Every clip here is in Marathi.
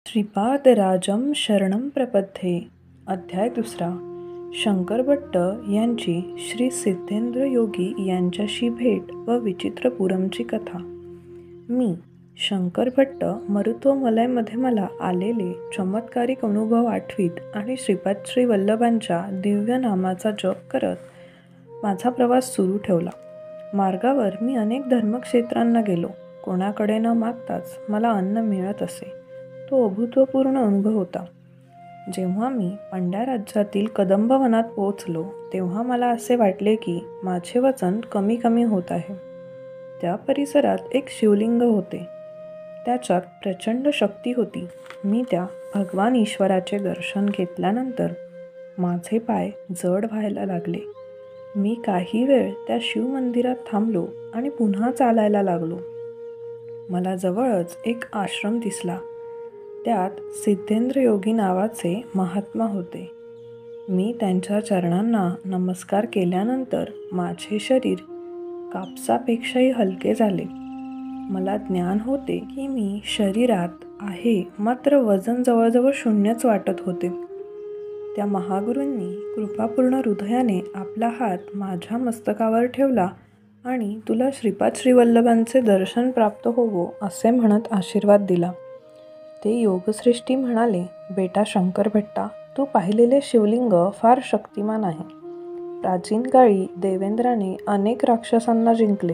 श्रीपादराजं शरणं प्रपद्ये. अध्याय 2. शंकर भट्ट यांची श्री सिद्धेंद्र योगी यांच्याशी भेट व विचित्रपुरमची कथा. मी शंकर भट्ट मरुत्वमलयमध्ये मला आलेले चमत्कारिक अनुभव आठवीत आणि श्रीपाद श्री वल्लभांच्या दिव्य नामाचा जप करत माझा प्रवास सुरू ठेवला. मार्गावर मी अनेक धर्मक्षेत्रांना गेलो. कोणाकडे न मागताच मला अन्न मिळत असे. तो अभूतपूर्व अनुभव होता. जेव्हा मी पंड्या राज्यातील कदंबवनात पोहोचलो तेव्हा मला असे वाटले की माझे वजन कमी कमी होत आहे. त्या परिसरात एक शिवलिंग होते. त्याच्यात प्रचंड शक्ती होती. मी त्या भगवान ईश्वराचे दर्शन घेतल्यानंतर माझे पाय जड व्हायला लागले. मी काही वेळ त्या शिवमंदिरात थांबलो आणि पुन्हा चालायला लागलो. मला जवळच एक आश्रम दिसला. त्यात सिद्धेंद्र योगी नावाचे महात्मा होते. मी त्यांच्या चरणांना नमस्कार केल्यानंतर माझे शरीर कापसापेक्षाही हलके झाले. मला ज्ञान होते की मी शरीरात आहे, मात्र वजन जवळजवळ शून्यच वाटत होते. त्या महागुरूंनी कृपापूर्ण हृदयाने आपला हात माझ्या मस्तकावर ठेवला आणि तुला श्रीपाद श्रीवल्लभांचे दर्शन प्राप्त होवो असे म्हणत आशीर्वाद दिला. ते योगश्रेष्ठी म्हणाले, बेटा शंकर भट्टा, तू पाहिलेले शिवलिंग फार शक्तिमान आहे. प्राचीन काळी देवेंद्राने अनेक राक्षसांना जिंकले,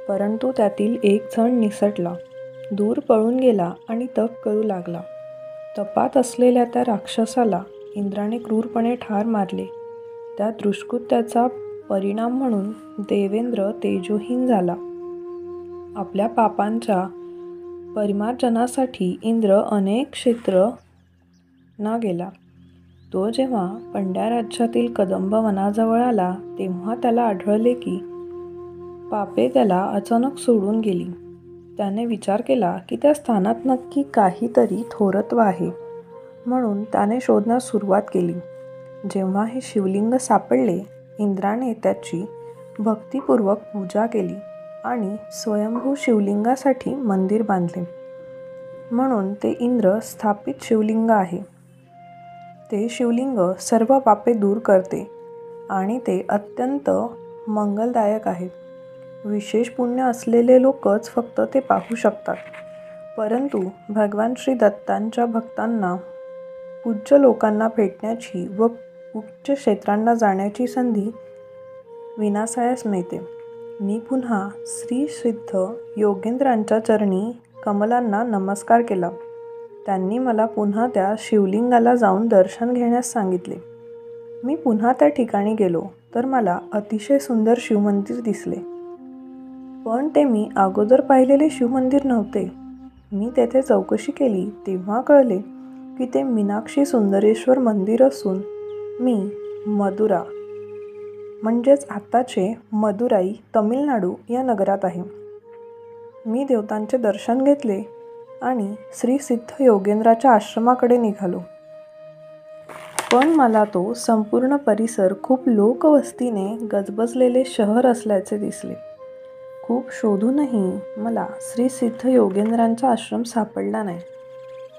परंतु त्यातील एक जण निसटला, दूर पळून गेला आणि तप करू लागला. तपात असलेल्या त्या राक्षसाला इंद्राने क्रूरपणे ठार मारले. त्या दुष्कृत्याचा परिणाम म्हणून देवेंद्र तेजोहीन झाला. आपल्या पापांच्या परिमार्जनासाठी इंद्र अनेक क्षेत्र ना गेला. तो जेव्हा पंड्या राज्यातील कदंब वनाजवळ आला तेव्हा त्याला आढळले की पापे त्याला अचानक सोडून गेली. त्याने विचार केला की त्या स्थानात नक्की काहीतरी थोरत्व आहे, म्हणून त्याने शोधण्यास सुरुवात केली. जेव्हा हे शिवलिंग सापडले, इंद्राने त्याची भक्तिपूर्वक पूजा केली आणि स्वयंभू शिवलिंगासाठी मंदिर बांधले. म्हणून ते इंद्र स्थापित शिवलिंग आहे. ते शिवलिंग सर्व पापे दूर करते आणि ते अत्यंत मंगलदायक आहे. विशेष पुण्य असलेले लोकच फक्त ते पाहू शकतात. परंतु भगवान श्री दत्तांच्या भक्तांना, पूज्य लोकांना भेटण्याची व उच्च क्षेत्रांना जाण्याची संधी विनासायास मिळते. मी पुन्हा श्री सिद्ध योगेंद्रांच्या चरणी कमलांना नमस्कार केला. त्यांनी मला पुन्हा त्या शिवलिंगाला जाऊन दर्शन घेण्यास सांगितले. मी पुन्हा त्या ठिकाणी गेलो तर मला अतिशय सुंदर शिवमंदिर दिसले. पण ते मी अगोदर पाहिलेले शिवमंदिर नव्हते. मी तेथे चौकशी केली तेव्हा कळले की ते मीनाक्षी सुंदरेश्वर मंदिर असून मी मदुरा म्हणजेच आताचे मदुराई तमिळनाडू या नगरात आहे. मी देवतांचे दर्शन घेतले आणि श्री सिद्ध योगेंद्राच्या आश्रमाकडे निघालो. पण मला तो संपूर्ण परिसर खूप लोकवस्तीने गजबजलेले शहर असल्याचे दिसले. खूप शोधूनही मला श्री सिद्ध योगेंद्रांचा आश्रम सापडला नाही.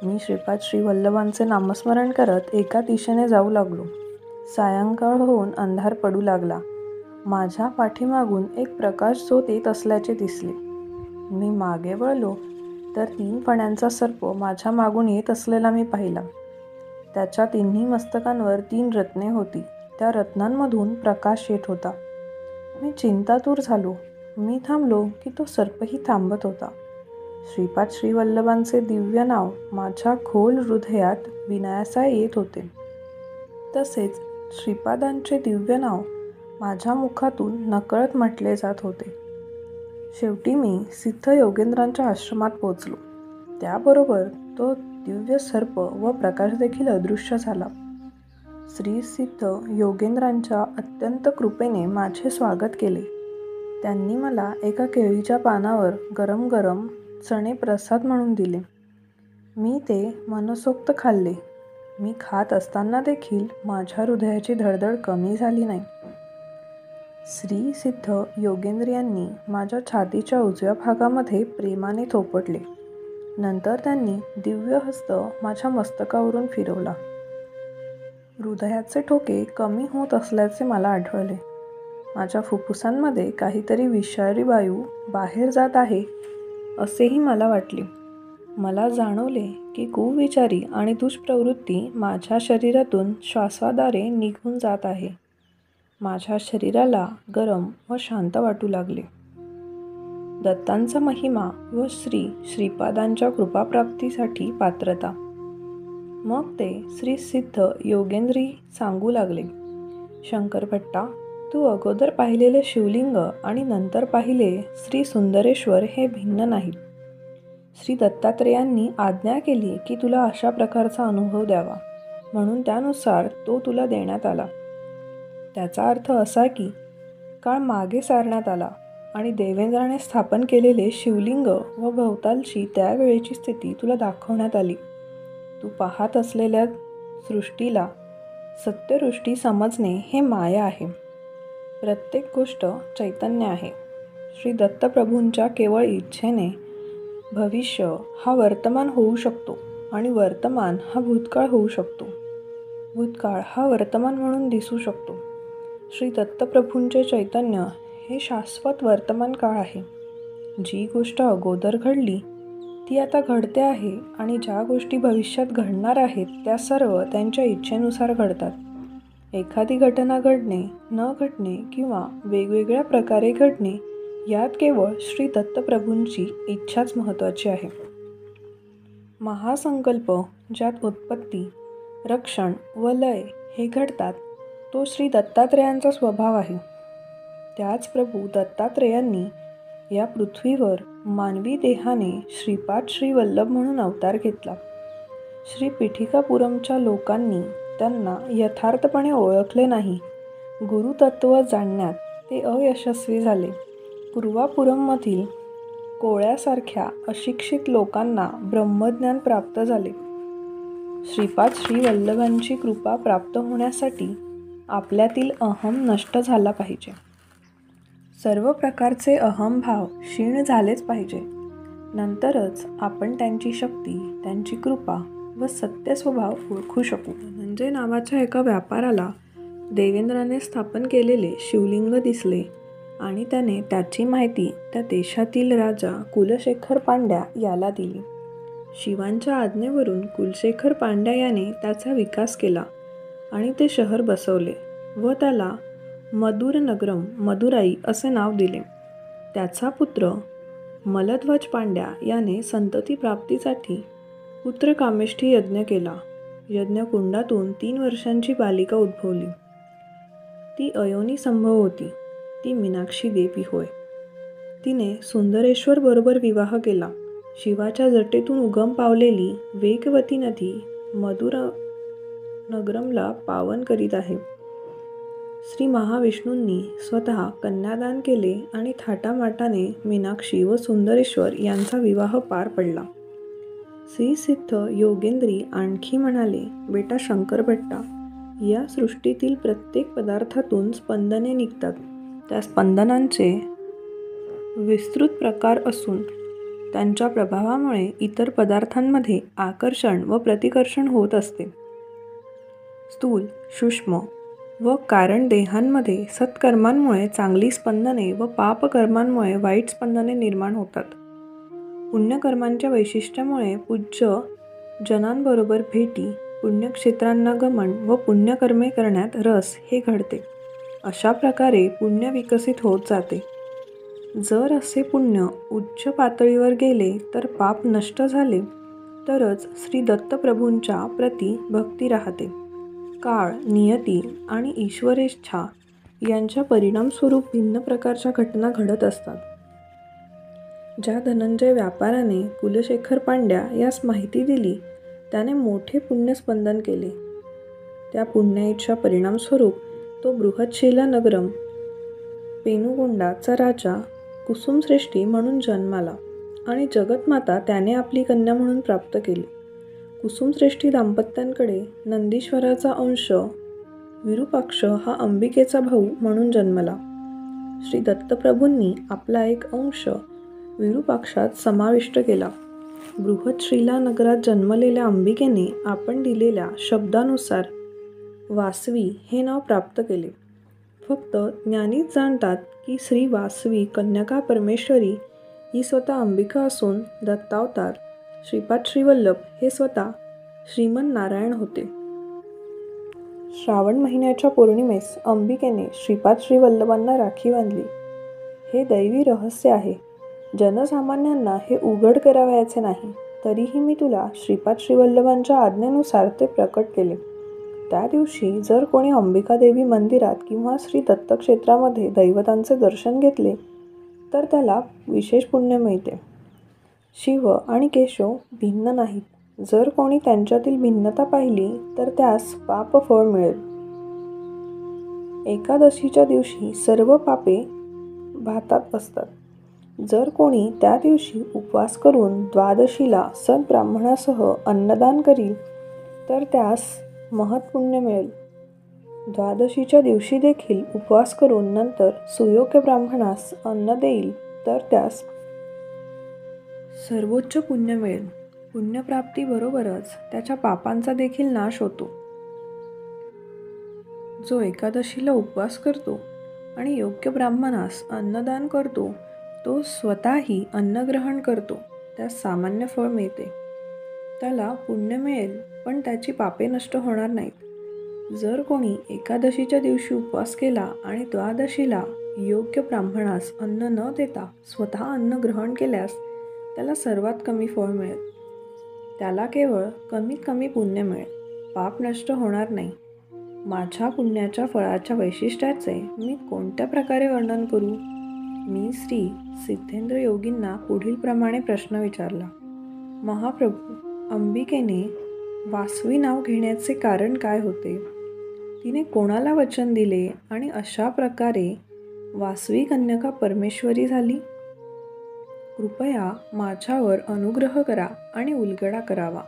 मी श्रीपाद श्री वल्लभांचे नामस्मरण करत एका दिशेने जाऊ लागलो. सायंकाळ होऊन अंधार पडू लागला. माझ्या पाठीमागून एक प्रकाश झोत येत असल्याचे दिसले. मी मागे वळलो तर 3 फण्यांचा सर्प माझ्या मागून येत असलेला मी पाहिला. त्याच्या तिन्ही मस्तकांवर 3 रत्ने होती. त्या रत्नांमधून प्रकाश येत होता. मी चिंतातूर झालो. मी थांबलो की तो सर्पही थांबत होता. श्रीपाद श्रीवल्लभांचे दिव्य नाव माझ्या खोल हृदयात विनायासा येत होते. तसेच श्रीपादांचे दिव्य नाव माझ्या मुखातून नकळत म्हटले जात होते. शेवटी मी सिद्ध योगेंद्रांच्या आश्रमात पोचलो. त्याबरोबर तो दिव्य सर्प व प्रकाश देखील अदृश्य झाला. श्री सिद्ध योगेंद्रांच्या अत्यंत कृपेने माझे स्वागत केले. त्यांनी मला एका केळीच्या पानावर गरम गरम चणे प्रसाद म्हणून दिले. मी ते मनसोक्त खाल्ले. मी खात असताना देखील माझ्या हृदयाची धडधड कमी झाली नाही. श्री सिद्ध योगेंद्र यांनी माझ्या छातीच्या उजव्या भागामध्ये प्रेमाने थोपटले. नंतर त्यांनी दिव्य हस्त माझ्या मस्तकावरून फिरवला. हृदयाचे ठोके कमी होत असल्याचे मला आढळले. माझ्या फुफ्फुसांमध्ये काहीतरी विषारी वायू बाहेर जात आहे असेही मला वाटले. मला जाणवले की कुविचारी आणि दुष्प्रवृत्ती माझ्या शरीरातून श्वासाद्वारे निघून जात आहे. माझ्या शरीराला गरम व शांत वाटू लागले. दत्तांचा महिमा व श्रीपादांच्या कृपाप्राप्तीसाठी पात्रता. मग ते श्री सिद्ध योगेंद्री सांगू लागले, शंकरभट्टा, तू अगोदर पाहिलेले शिवलिंग आणि नंतर पाहिले श्री सुंदरेश्वर हे भिन्न नाहीत. श्री दत्तात्रेयांनी आज्ञा केली की तुला अशा प्रकारचा अनुभव द्यावा, म्हणून त्यानुसार तो तुला देण्यात आला. त्याचा अर्थ असा की काळ मागे सारण्यात आला आणि देवेंद्राने स्थापन केलेले शिवलिंग व भोवतालची त्यावेळेची स्थिती तुला दाखवण्यात आली. तू पाहत असलेल्या सृष्टीला सत्यदृष्टी समजणे हे माया आहे. प्रत्येक गोष्ट चैतन्य आहे. श्री दत्तप्रभूंच्या केवळ इच्छेने भविष्य हा वर्तमान होऊ शकतो आणि वर्तमान हा भूतकाळ होऊ शकतो. भूतकाळ हा वर्तमान म्हणून दिसू शकतो. श्री दत्तप्रभूंचे चैतन्य हे शाश्वत वर्तमान काळ आहे. जी गोष्ट अगोदर घडली ती आता घडते आहे आणि ज्या गोष्टी भविष्यात घडणार आहेत त्या सर्व त्यांच्या इच्छेनुसार घडतात. एखादी घटना घडणे, न घडणे किंवा वेगवेगळ्या प्रकारे घडणे यात केवळ श्री दत्तप्रभूंची इच्छाच महत्त्वाची आहे. महासंकल्प ज्यात उत्पत्ती, रक्षण व लय हे घडतात तो श्री दत्तात्रेयांचा स्वभाव आहे. त्याच प्रभू दत्तात्रेयांनी या पृथ्वीवर मानवी देहाने श्रीपाद श्रीवल्लभ म्हणून अवतार घेतला. श्री पीठिकापुरमच्या लोकांनी त्यांना यथार्थपणे ओळखले नाही. गुरुतत्व जाणण्यात ते अयशस्वी झाले. पूर्वापुरममधील कोळ्यासारख्या अशिक्षित लोकांना ब्रह्मज्ञान प्राप्त झाले. श्रीपाद श्रीवल्लभांची कृपा प्राप्त होण्यासाठी आपल्यातील अहम नष्ट झाला पाहिजे. सर्व प्रकारचे अहमभाव क्षीण झालेच पाहिजे. नंतरच आपण त्यांची शक्ती, त्यांची कृपा व सत्य स्वभाव ओळखू शकू. धनंजय नावाच्या एका व्यापाराला देवेंद्राने स्थापन केलेले शिवलिंग दिसले आणि त्याने त्याची माहिती त्या देशातील राजा कुलशेखर पांड्या याला दिली. शिवांच्या आज्ञेवरून कुलशेखर पांड्या याने त्याचा विकास केला आणि ते शहर बसवले व त्याला मदुरनगरम मदुराई असे नाव दिले. त्याचा पुत्र मलध्वज पांड्या याने संतती प्राप्तीसाठी पुत्रकामेष्ठी यज्ञ केला. यज्ञकुंडातून 3 वर्षांची बालिका उद्भवली. ती अयोनी संभव होती. ती मीनाक्षी देवी होय. तिने सुंदरेश्वर बरोबर विवाह केला. शिवाच्या जटेतून उगम पावलेली वेगवती नदी मदुरनगरमला पावन करीत आहे. श्री महाविष्णूंनी स्वतः कन्यादान केले आणि थाटामाटाने मीनाक्षी व सुंदरेश्वर यांचा विवाह पार पडला. श्री सिद्ध योगेंद्री आणखी म्हणाले, बेटा शंकरभट्टा, या सृष्टीतील प्रत्येक पदार्थातून स्पंदने निघतात. त्या स्पंदनांचे विस्तृत प्रकार असून त्यांच्या प्रभावामुळे इतर पदार्थांमध्ये आकर्षण व प्रतिकर्षण होत असते. स्थूल, सूक्ष्म व कारण देहांमध्ये सत्कर्मांमुळे चांगली स्पंदने व पापकर्मांमुळे वाईट स्पंदने निर्माण होतात. पुण्यकर्मांच्या वैशिष्ट्यामुळे पूज्य जनांबरोबर भेटी, पुण्यक्षेत्रांना गमन व पुण्यकर्मे करण्यात रस हे घडते. अशा प्रकारे पुण्य विकसित होत जाते. जर असे पुण्य उच्च पातळीवर गेले तर पाप नष्ट झाले तरच श्री दत्तप्रभूंच्या प्रती भक्ती राहते. काळ, नियती आणि ईश्वरेच्छा यांच्या परिणामस्वरूप भिन्न प्रकारच्या घटना घडत असतात. ज्या धनंजय व्यापाराने कुलशेखर पांड्या यास माहिती दिली त्याने मोठे पुण्यस्पंदन केले. त्या पुण्याईच्या परिणामस्वरूप तो बृहतशिला नगरम पेनुगोंडाचा राजा कुसुमश्रेष्ठी म्हणून जन्माला आणि जगतमाता त्याने आपली कन्या म्हणून प्राप्त केली. कुसुमश्रेष्ठी दाम्पत्यांकडे नंदीश्वराचा अंश विरूपाक्ष हा अंबिकेचा भाऊ म्हणून जन्मला. श्री दत्तप्रभूंनी आपला एक अंश विरूपाक्षात समाविष्ट केला. बृहत्श्रीला नगरात जन्मलेल्या अंबिकेने आपण दिलेल्या शब्दानुसार वासवी हे नाव प्राप्त केले. फक्त ज्ञानीच जाणतात की श्री वासवी कन्यका परमेश्वरी ही स्वतः अंबिका असून दत्तावतार श्रीपाद श्रीवल्लभ हे स्वतः श्रीमन नारायण होते. श्रावण महिन्याच्या पौर्णिमेस अंबिकेने श्रीपाद श्रीवल्लभांना राखी बांधली. हे दैवी रहस्य आहे. जनसामान्यांना हे उघड करावयाचे नाही, तरीही मी तुला श्रीपाद श्रीवल्लभांच्या आज्ञेनुसार ते प्रकट केले. त्या दिवशी जर कोणी अंबिकादेवी मंदिरात किंवा श्री दत्तक्षेत्रामध्ये दैवतांचे दर्शन घेतले तर त्याला विशेष पुण्य मिळते. शिव आणि केशव भिन्न नाहीत. जर कोणी त्यांच्यातील भिन्नता पाहिली तर त्यास पापफळ मिळेल. एकादशीच्या दिवशी सर्व पापे भातात असतात. जर कोणी त्या दिवशी उपवास करून द्वादशीला सद्ब्राह्मणासह अन्नदान करील तर त्यास महत्पुण्य मिळेल. द्वादशीच्या दिवशी देखील उपवास करून नंतर सुयोग्य ब्राह्मणास अन्न देईल तर त्यास सर्वोच्च पुण्य मिळेल. पुण्यप्राप्तीबरोबरच त्याच्या पापांचा देखील नाश होतो. जो एकादशीला उपवास करतो आणि योग्य ब्राह्मणास अन्नदान करतो तो स्वतःही अन्नग्रहण करतो, त्यास सामान्य फळ मिळते. त्याला पुण्य मिळेल पण त्याची पापे नष्ट होणार नाहीत. जर कोणी एकादशीच्या दिवशी उपवास केला आणि द्वादशीला योग्य ब्राह्मणास अन्न न देता स्वतः अन्न ग्रहण केल्यास त्याला सर्वात कमी फळ मिळेल. त्याला केवळ कमीत कमी पुण्य मिळेल, पाप नष्ट होणार नाही. माझ्या पुण्याच्या फळाच्या वैशिष्ट्याचे मी कोणत्या प्रकारे वर्णन करू? मी श्री सिद्धेंद्र योगींना पुढील प्रमाणे प्रश्न विचारला. महाप्रभू, अंबिकेने वासवी नाव घेण्याचे कारण काय होते? तिने कोणाला वचन दिले आणि अशा प्रकारे वासवी कन्यका परमेश्वरी झाली? कृपया माझ्यावर अनुग्रह करा आणि उलगडा करावा.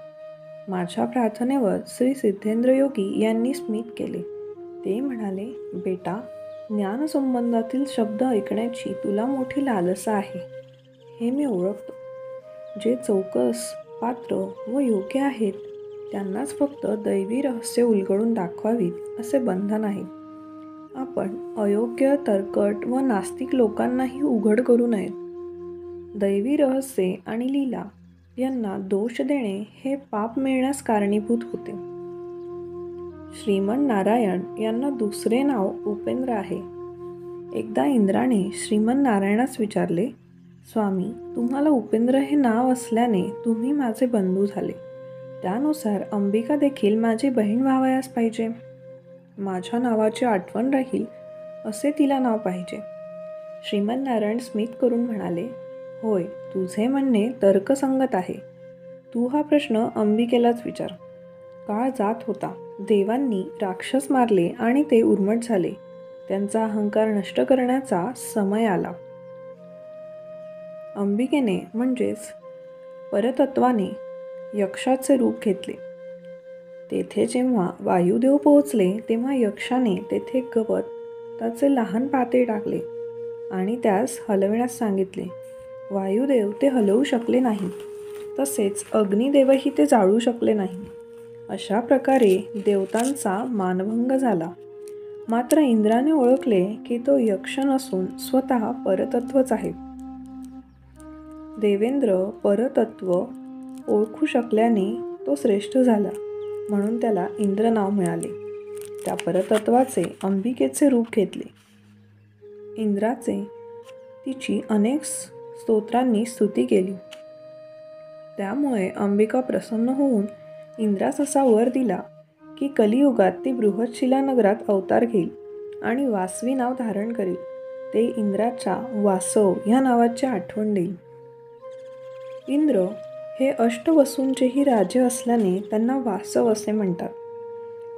माझ्या प्रार्थनेवर श्री सिद्धेंद्र योगी यांनी स्मित केले. ते म्हणाले, बेटा, ज्ञानसंबंधातील शब्द ऐकण्याची तुला मोठी लालसा आहे, हे मी ओळखतो. जे चौकस, पात्र व योग्य आहेत त्यांनाच फक्त दैवी रहस्य उलगडून दाखवावीत असे बंधन आहे. आपण अयोग्य, तर्कट व नास्तिक लोकांनाही उघड करू नयेत. दैवी रहस्ये आणि लीला यांना दोष देणे हे पाप मिळण्यास कारणीभूत होते. श्रीमन नारायण यांना दुसरे नाव उपेंद्र आहे. एकदा इंद्राने श्रीमन नारायणास विचारले, स्वामी, तुम्हाला उपेंद्र हे नाव असल्याने तुम्ही माझे बंधू झाले. त्यानुसार अंबिका देखील माझी बहीण व्हावयास पाहिजे. माझ्या नावाची आठवण राहील असे तिला नाव पाहिजे. श्रीमन नारायण स्मित करून म्हणाले, होय, तुझे म्हणणे तर्कसंगत आहे. तू हा प्रश्न अंबिकेलाच विचार. काळ जात होता. देवांनी राक्षस मारले आणि ते उर्मट झाले. त्यांचा अहंकार नष्ट करण्याचा समय आला. अंबिकेने म्हणजेच परतत्वाने यक्षाचे रूप घेतले. तेथे जेव्हा वायुदेव पोहोचले तेव्हा यक्षाने तेथे गवत, त्याचे लहान पाते टाकले आणि त्यास हलविण्यास सांगितले. वायुदेव ते हलवू शकले नाही. तसेच अग्निदेवही ते जाळू शकले नाही. अशा प्रकारे देवतांचा मानभंग झाला. मात्र इंद्राने ओळखले की तो यक्ष नसून स्वतः परतत्वच आहे. देवेंद्र परतत्व ओळखू शकल्याने तो श्रेष्ठ झाला, म्हणून त्याला इंद्र नाव मिळाले. त्या परतत्वाचे अंबिकेचे रूप घेतले. इंद्राचे तिची अनेक स्तोत्रांनी स्तुती केली. त्यामुळे अंबिका प्रसन्न होऊन इंद्रास असा वर दिला की कलियुगात ती बृहत्शिला नगरात अवतार घेईल आणि वासवी नाव धारण करेल. ते इंद्राच्या वासव ह्या नावाची आठवण देईल. इंद्र हे अष्टवसूंचेही राजे असल्याने त्यांना वासव असे म्हणतात.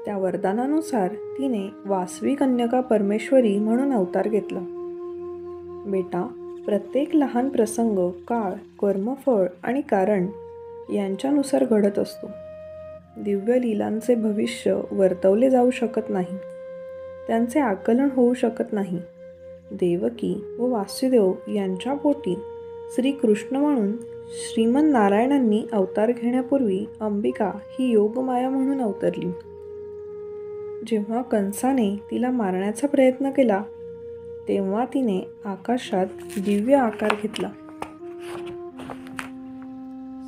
त्या वरदानानुसार तिने वासवी कन्यका परमेश्वरी म्हणून अवतार घेतला. बेटा, प्रत्येक लहान प्रसंग काळ, कर्मफळ आणि कारण यांच्यानुसार घडत असतो. दिव्य लीलांचे भविष्य वर्तवले जाऊ शकत नाही. त्यांचे आकलन होऊ शकत नाही. देवकी व वासुदेव यांच्या पोटी श्रीकृष्ण म्हणून श्रीमन नारायणांनी अवतार घेण्यापूर्वी अंबिका ही योगमाया म्हणून अवतरली. जेव्हा कंसाने तिला मारण्याचा प्रयत्न केला तेव्हा तिने आकाशात दिव्य आकार घेतला.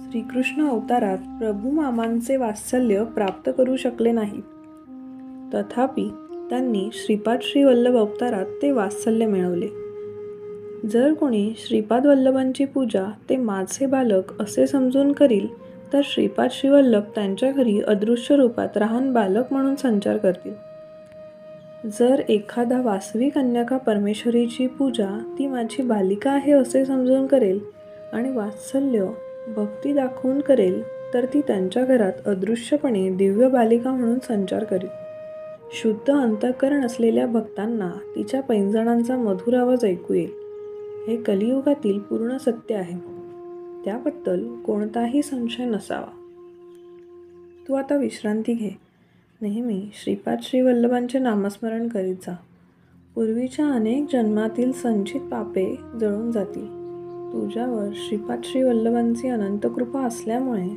श्रीकृष्ण अवतारात प्रभू मामांचे वात्सल्य प्राप्त करू शकले नाहीत. तथापि त्यांनी श्रीपाद श्रीवल्लभ अवतारात ते वात्सल्य मिळवले. जर कोणी श्रीपाद वल्लभांची पूजा ते माझे बालक असे समजून करील तर श्रीपाद श्रीवल्लभ त्यांच्या घरी अदृश्य रूपात राहून बालक म्हणून संचार करतील. जर एखादा वासवी कन्यका परमेश्वरीची पूजा ती माझी बालिका आहे असे समजून करेल आणि वात्सल्य भक्ती दाखवून करेल तर ती त्यांच्या घरात अदृश्यपणे दिव्य बालिका म्हणून संचार करेल. शुद्ध अंतःकरण असलेल्या भक्तांना तिच्या पैंजणांचा मधुर आवाज ऐकू येईल. हे कलियुगातील पूर्ण सत्य आहे. त्याबद्दल कोणताही संशय नसावा. तू आता विश्रांती घे. नेहमी श्रीपाद श्रीवल्लभांचे नामस्मरण करीत जा. पूर्वीच्या अनेक जन्मातील संचित पापे जळून जातील. तुझ्यावर श्रीपाद श्रीवल्लभांची अनंत कृपा असल्यामुळे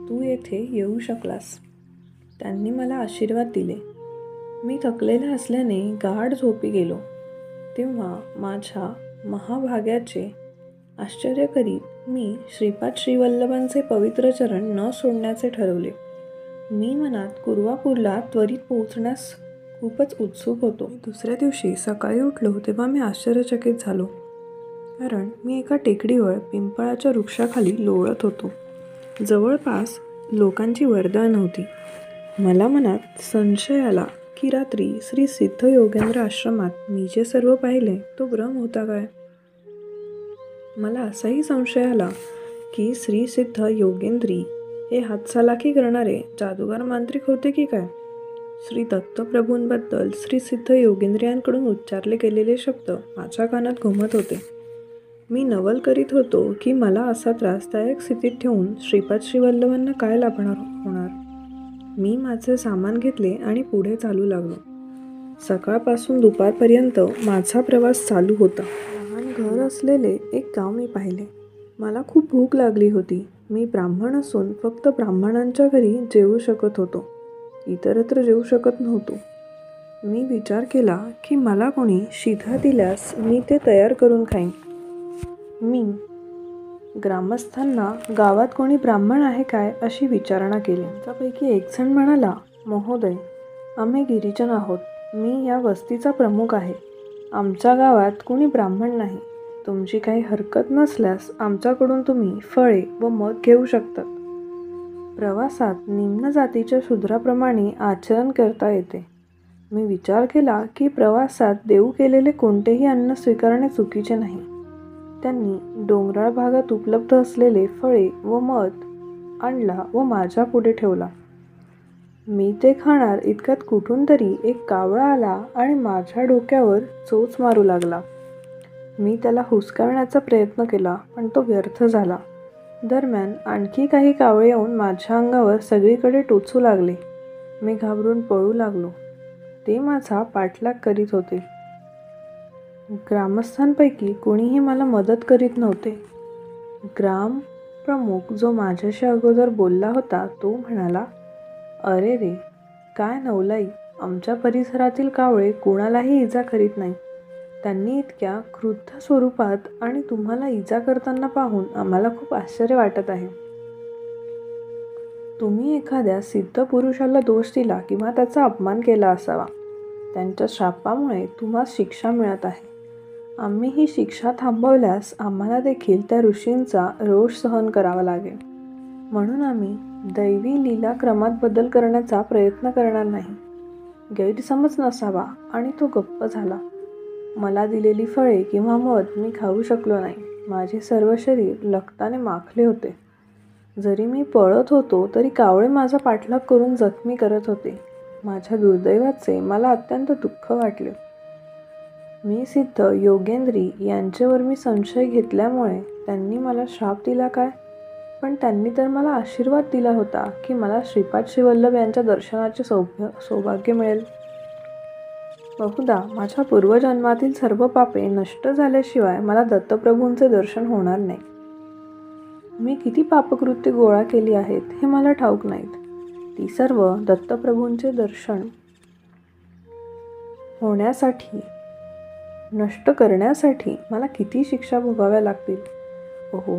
तू येथे येऊ शकलास. त्यांनी मला आशीर्वाद दिले. मी थकलेला असल्याने गाढ झोपी गेलो. तेव्हा माझ्या महाभाग्याचे आश्चर्य करीत मी श्रीपाद श्रीवल्लभांचे पवित्र चरण न सोडण्याचे ठरवले. मी मनात कुर्वापूरला त्वरित पोहोचण्यास खूपच उत्सुक होतो. दुसऱ्या दिवशी सकाळी उठलो तेव्हा मी आश्चर्यचकित झालो, कारण मी एका टेकडीवर पिंपळाच्या वृक्षाखाली लोळत होतो. जवळपास लोकांची वर्दळ नव्हती. मला मनात संशय आला की रात्री श्री सिद्ध योगेंद्र आश्रमात मी जे सर्व पाहिले तो भ्रम होता काय. मला असाही संशय आला की श्री सिद्ध योगेंद्री हे हातचालाखी करणारे जादूगार मांत्रिक होते की काय. श्री दत्तप्रभूंबद्दल श्री सिद्ध योगेंद्रियांकडून उच्चारले गेलेले शब्द माझ्या कानात घुमत होते. मी नवल करीत होतो की मला असा त्रासदायक स्थितीत ठेवून श्रीपाद श्रीवल्लभांना काय लाभणार होणार. मी माझे सामान घेतले आणि पुढे चालू लागलो. सकाळपासून दुपारपर्यंत माझा प्रवास चालू होता. लहान घर असलेले एक गाव मी पाहिले. मला खूप भूक लागली होती. मी ब्राह्मण असून फक्त ब्राह्मणांच्या घरी जेवू शकत होतो. इतरत्र जेवू शकत नव्हतो. मी विचार केला की मला कोणी शिधा दिल्यास मी ते तयार करून खाईन. मी ग्रामस्थांना गावात कोणी ब्राह्मण आहे काय अशी विचारणा केली. त्यापैकी एक जण म्हणाला, महोदय, आम्ही गिरिजन आहोत. मी या वस्तीचा प्रमुख आहे. आमच्या गावात कोणी ब्राह्मण नाही. तुमची काही हरकत नसल्यास आमच्याकडून तुम्ही फळे व मध घेऊ शकतात. प्रवासात निम्न जातीच्या शूद्राप्रमाणे आचरण करता येते. मी विचार केला की प्रवासात देऊ केलेले कोणतेही अन्न स्वीकारणे चुकीचे नाही. त्यांनी डोंगराळ भागात उपलब्ध असलेले फळे व मध आणला व माझ्या पुढे ठेवला. मी ते खाणार इतक्यात कुठून तरी एक कावळा आला आणि माझ्या डोक्यावर चोच मारू लागला. मी त्याला हुसकावण्याचा प्रयत्न केला पण तो व्यर्थ झाला. दरम्यान आणखी काही कावळे येऊन माझ्या अंगावर सगळीकडे टोचू लागले. मी घाबरून पळू लागलो. ते माझा पाठलाग करीत होते. ग्रामस्थांपैकी कोणीही मला मदत करीत नव्हते. ग्राम प्रमुख जो माझ्याशी अगोदर बोलला होता तो म्हणाला, अरे रे, काय नवलाई, आमच्या परिसरातील कावळे कोणालाही इजा करीत नाही. त्यांनी इतक्या क्रुद्ध स्वरूपात आणि तुम्हाला इजा करताना पाहून आम्हाला खूप आश्चर्य वाटत आहे. तुम्ही एखाद्या सिद्ध पुरुषाला दोष दिला किंवा त्याचा अपमान केला असावा. त्यांच्या शापामुळे तुम्हाला शिक्षा मिळत आहे. आम्ही ही शिक्षा थांबवल्यास आम्हाला देखील त्या ऋषींचा रोष सहन करावा लागेल. म्हणून आम्ही दैवी लीला क्रमात बदल करण्याचा प्रयत्न करणार नाही. गैरसमज नसावा. आणि तो गप्प झाला. मला दिलेली फळे किंवा मध मी खाऊ शकलो नाही. माझे सर्व शरीर लखताने माखले होते. जरी मी पळत होतो तरी कावळे माझा पाठलाग करून जखमी करत होते. माझ्या दुर्दैवाचे मला अत्यंत दुःख वाटले. मी सिद्ध योगेंद्री यांच्यावर मी संशय घेतल्यामुळे त्यांनी मला श्राप दिला काय. पण त्यांनी तर मला आशीर्वाद दिला होता की मला श्रीपाद श्रीवल्लभ यांच्या दर्शनाचे सौभाग्य मिळेल. बहुधा माझ्या पूर्वजन्मातील सर्व पापे नष्ट झाल्याशिवाय मला दत्तप्रभूंचे दर्शन होणार नाही. मी किती पापकृत्य गोळा केली आहेत हे मला ठाऊक नाहीत. ती सर्व दत्तप्रभूंचे दर्शन होण्यासाठी, नष्ट करण्यासाठी मला किती शिक्षा भोगाव्या लागतील. ओहो,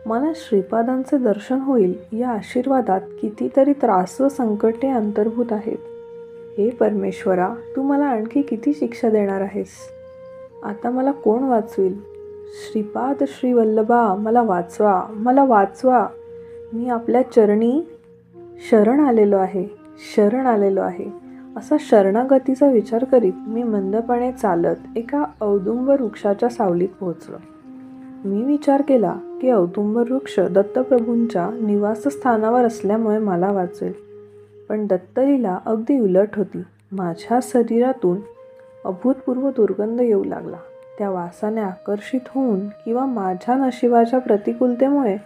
मला श्रीपादांचे दर्शन होईल या आशीर्वादात कितीतरी त्रास व संकटे अंतर्भूत आहेत. हे परमेश्वरा, तू मला आणखी किती शिक्षा देणार आहेस. आता मला कोण वाचवेल. श्रीपाद श्रीवल्लभा, मला वाचवा, मला वाचवा. मी आपल्या चरणी शरण आलेलो आहे, शरण आलेलो आहे. असा शरणागतीचा विचार करीत मी मंदपणे चालत एका औदुंब वृक्षाच्या सावलीत पोहोचलो. मी विचार केला की औदुंब वृक्ष दत्तप्रभूंच्या निवासस्थानावर असल्यामुळे मला वाचवेल. पण दत्तलीला अगदी उलट होती. माझ्या शरीरातून अभूतपूर्व दुर्गंध येऊ लागला. त्या वासाने आकर्षित होऊन किंवा माझ्या नशिबाच्या प्रतिकूलतेमुळे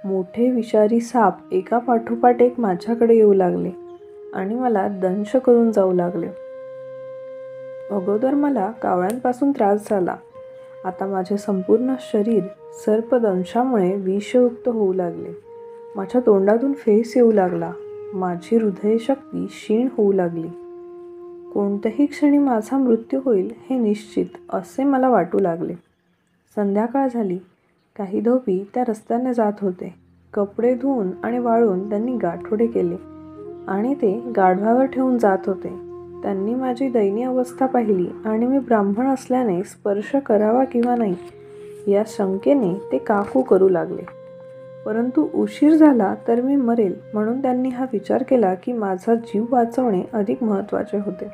मोठे विषारी साप एका पाठोपाठ एक माझ्याकडे येऊ लागले आणि मला दंश करून जाऊ लागले. अगोदर मला कावळ्यांपासून त्रास झाला. आता माझे संपूर्ण शरीर सर्पदंशामुळे विषयुक्त होऊ लागले. माझ्या तोंडातून फेस येऊ लागला. माझी हृदयशक्ती क्षीण होऊ लागली. कोणत्याही क्षणी माझा मृत्यू होईल हे निश्चित असे मला वाटू लागले. संध्याकाळ झाली. काही धोबी त्या रस्त्याने जात होते. कपडे धुवून आणि वाळून त्यांनी गाठोडे केले आणि ते गाढवावर ठेवून जात होते. त्यांनी माझी दयनीय अवस्था पाहिली आणि मी ब्राह्मण असल्याने स्पर्श करावा किंवा नाही या शंकेने ते काकू करू लागले. परंतु उशीर झाला तर मी मरेल म्हणून त्यांनी हा विचार केला की माझा जीव वाचवणे अधिक महत्त्वाचे होते.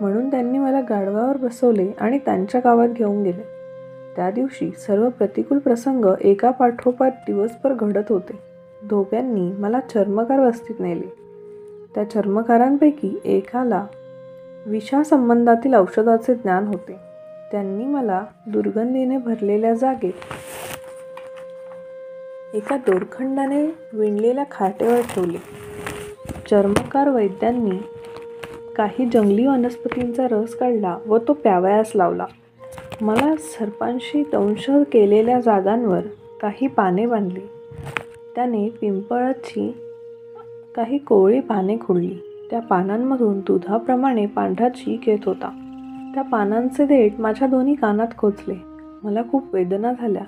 म्हणून त्यांनी मला गाढवावर बसवले आणि त्यांच्या गावात घेऊन गेले. त्या दिवशी सर्व प्रतिकूल प्रसंग एका पाठोपाठ दिवसभर घडत होते. धोब्यांनी मला चर्मकार वस्तीत नेले. त्या चर्मकारांपैकी एकाला विषासंबंधातील औषधाचे ज्ञान होते. त्यांनी मला दुर्गंधीने भरलेल्या जागेत एका दोरखंडाने विणलेल्या खाटेवर ठेवले. चर्मकार वैद्यांनी काही जंगली वनस्पतींचा रस काढला व तो प्यावयास लावला. मला सर्पांशी दंश केलेल्या जागांवर काही पाने बांधली. त्याने पिंपळाची काही कोवळी पाने खोडली. त्या पानांमधून दुधाप्रमाणे पांढरा चीक येत होता. त्या पानांचे देठ माझ्या दोन्ही कानात खोचले. मला खूप वेदना झाल्या.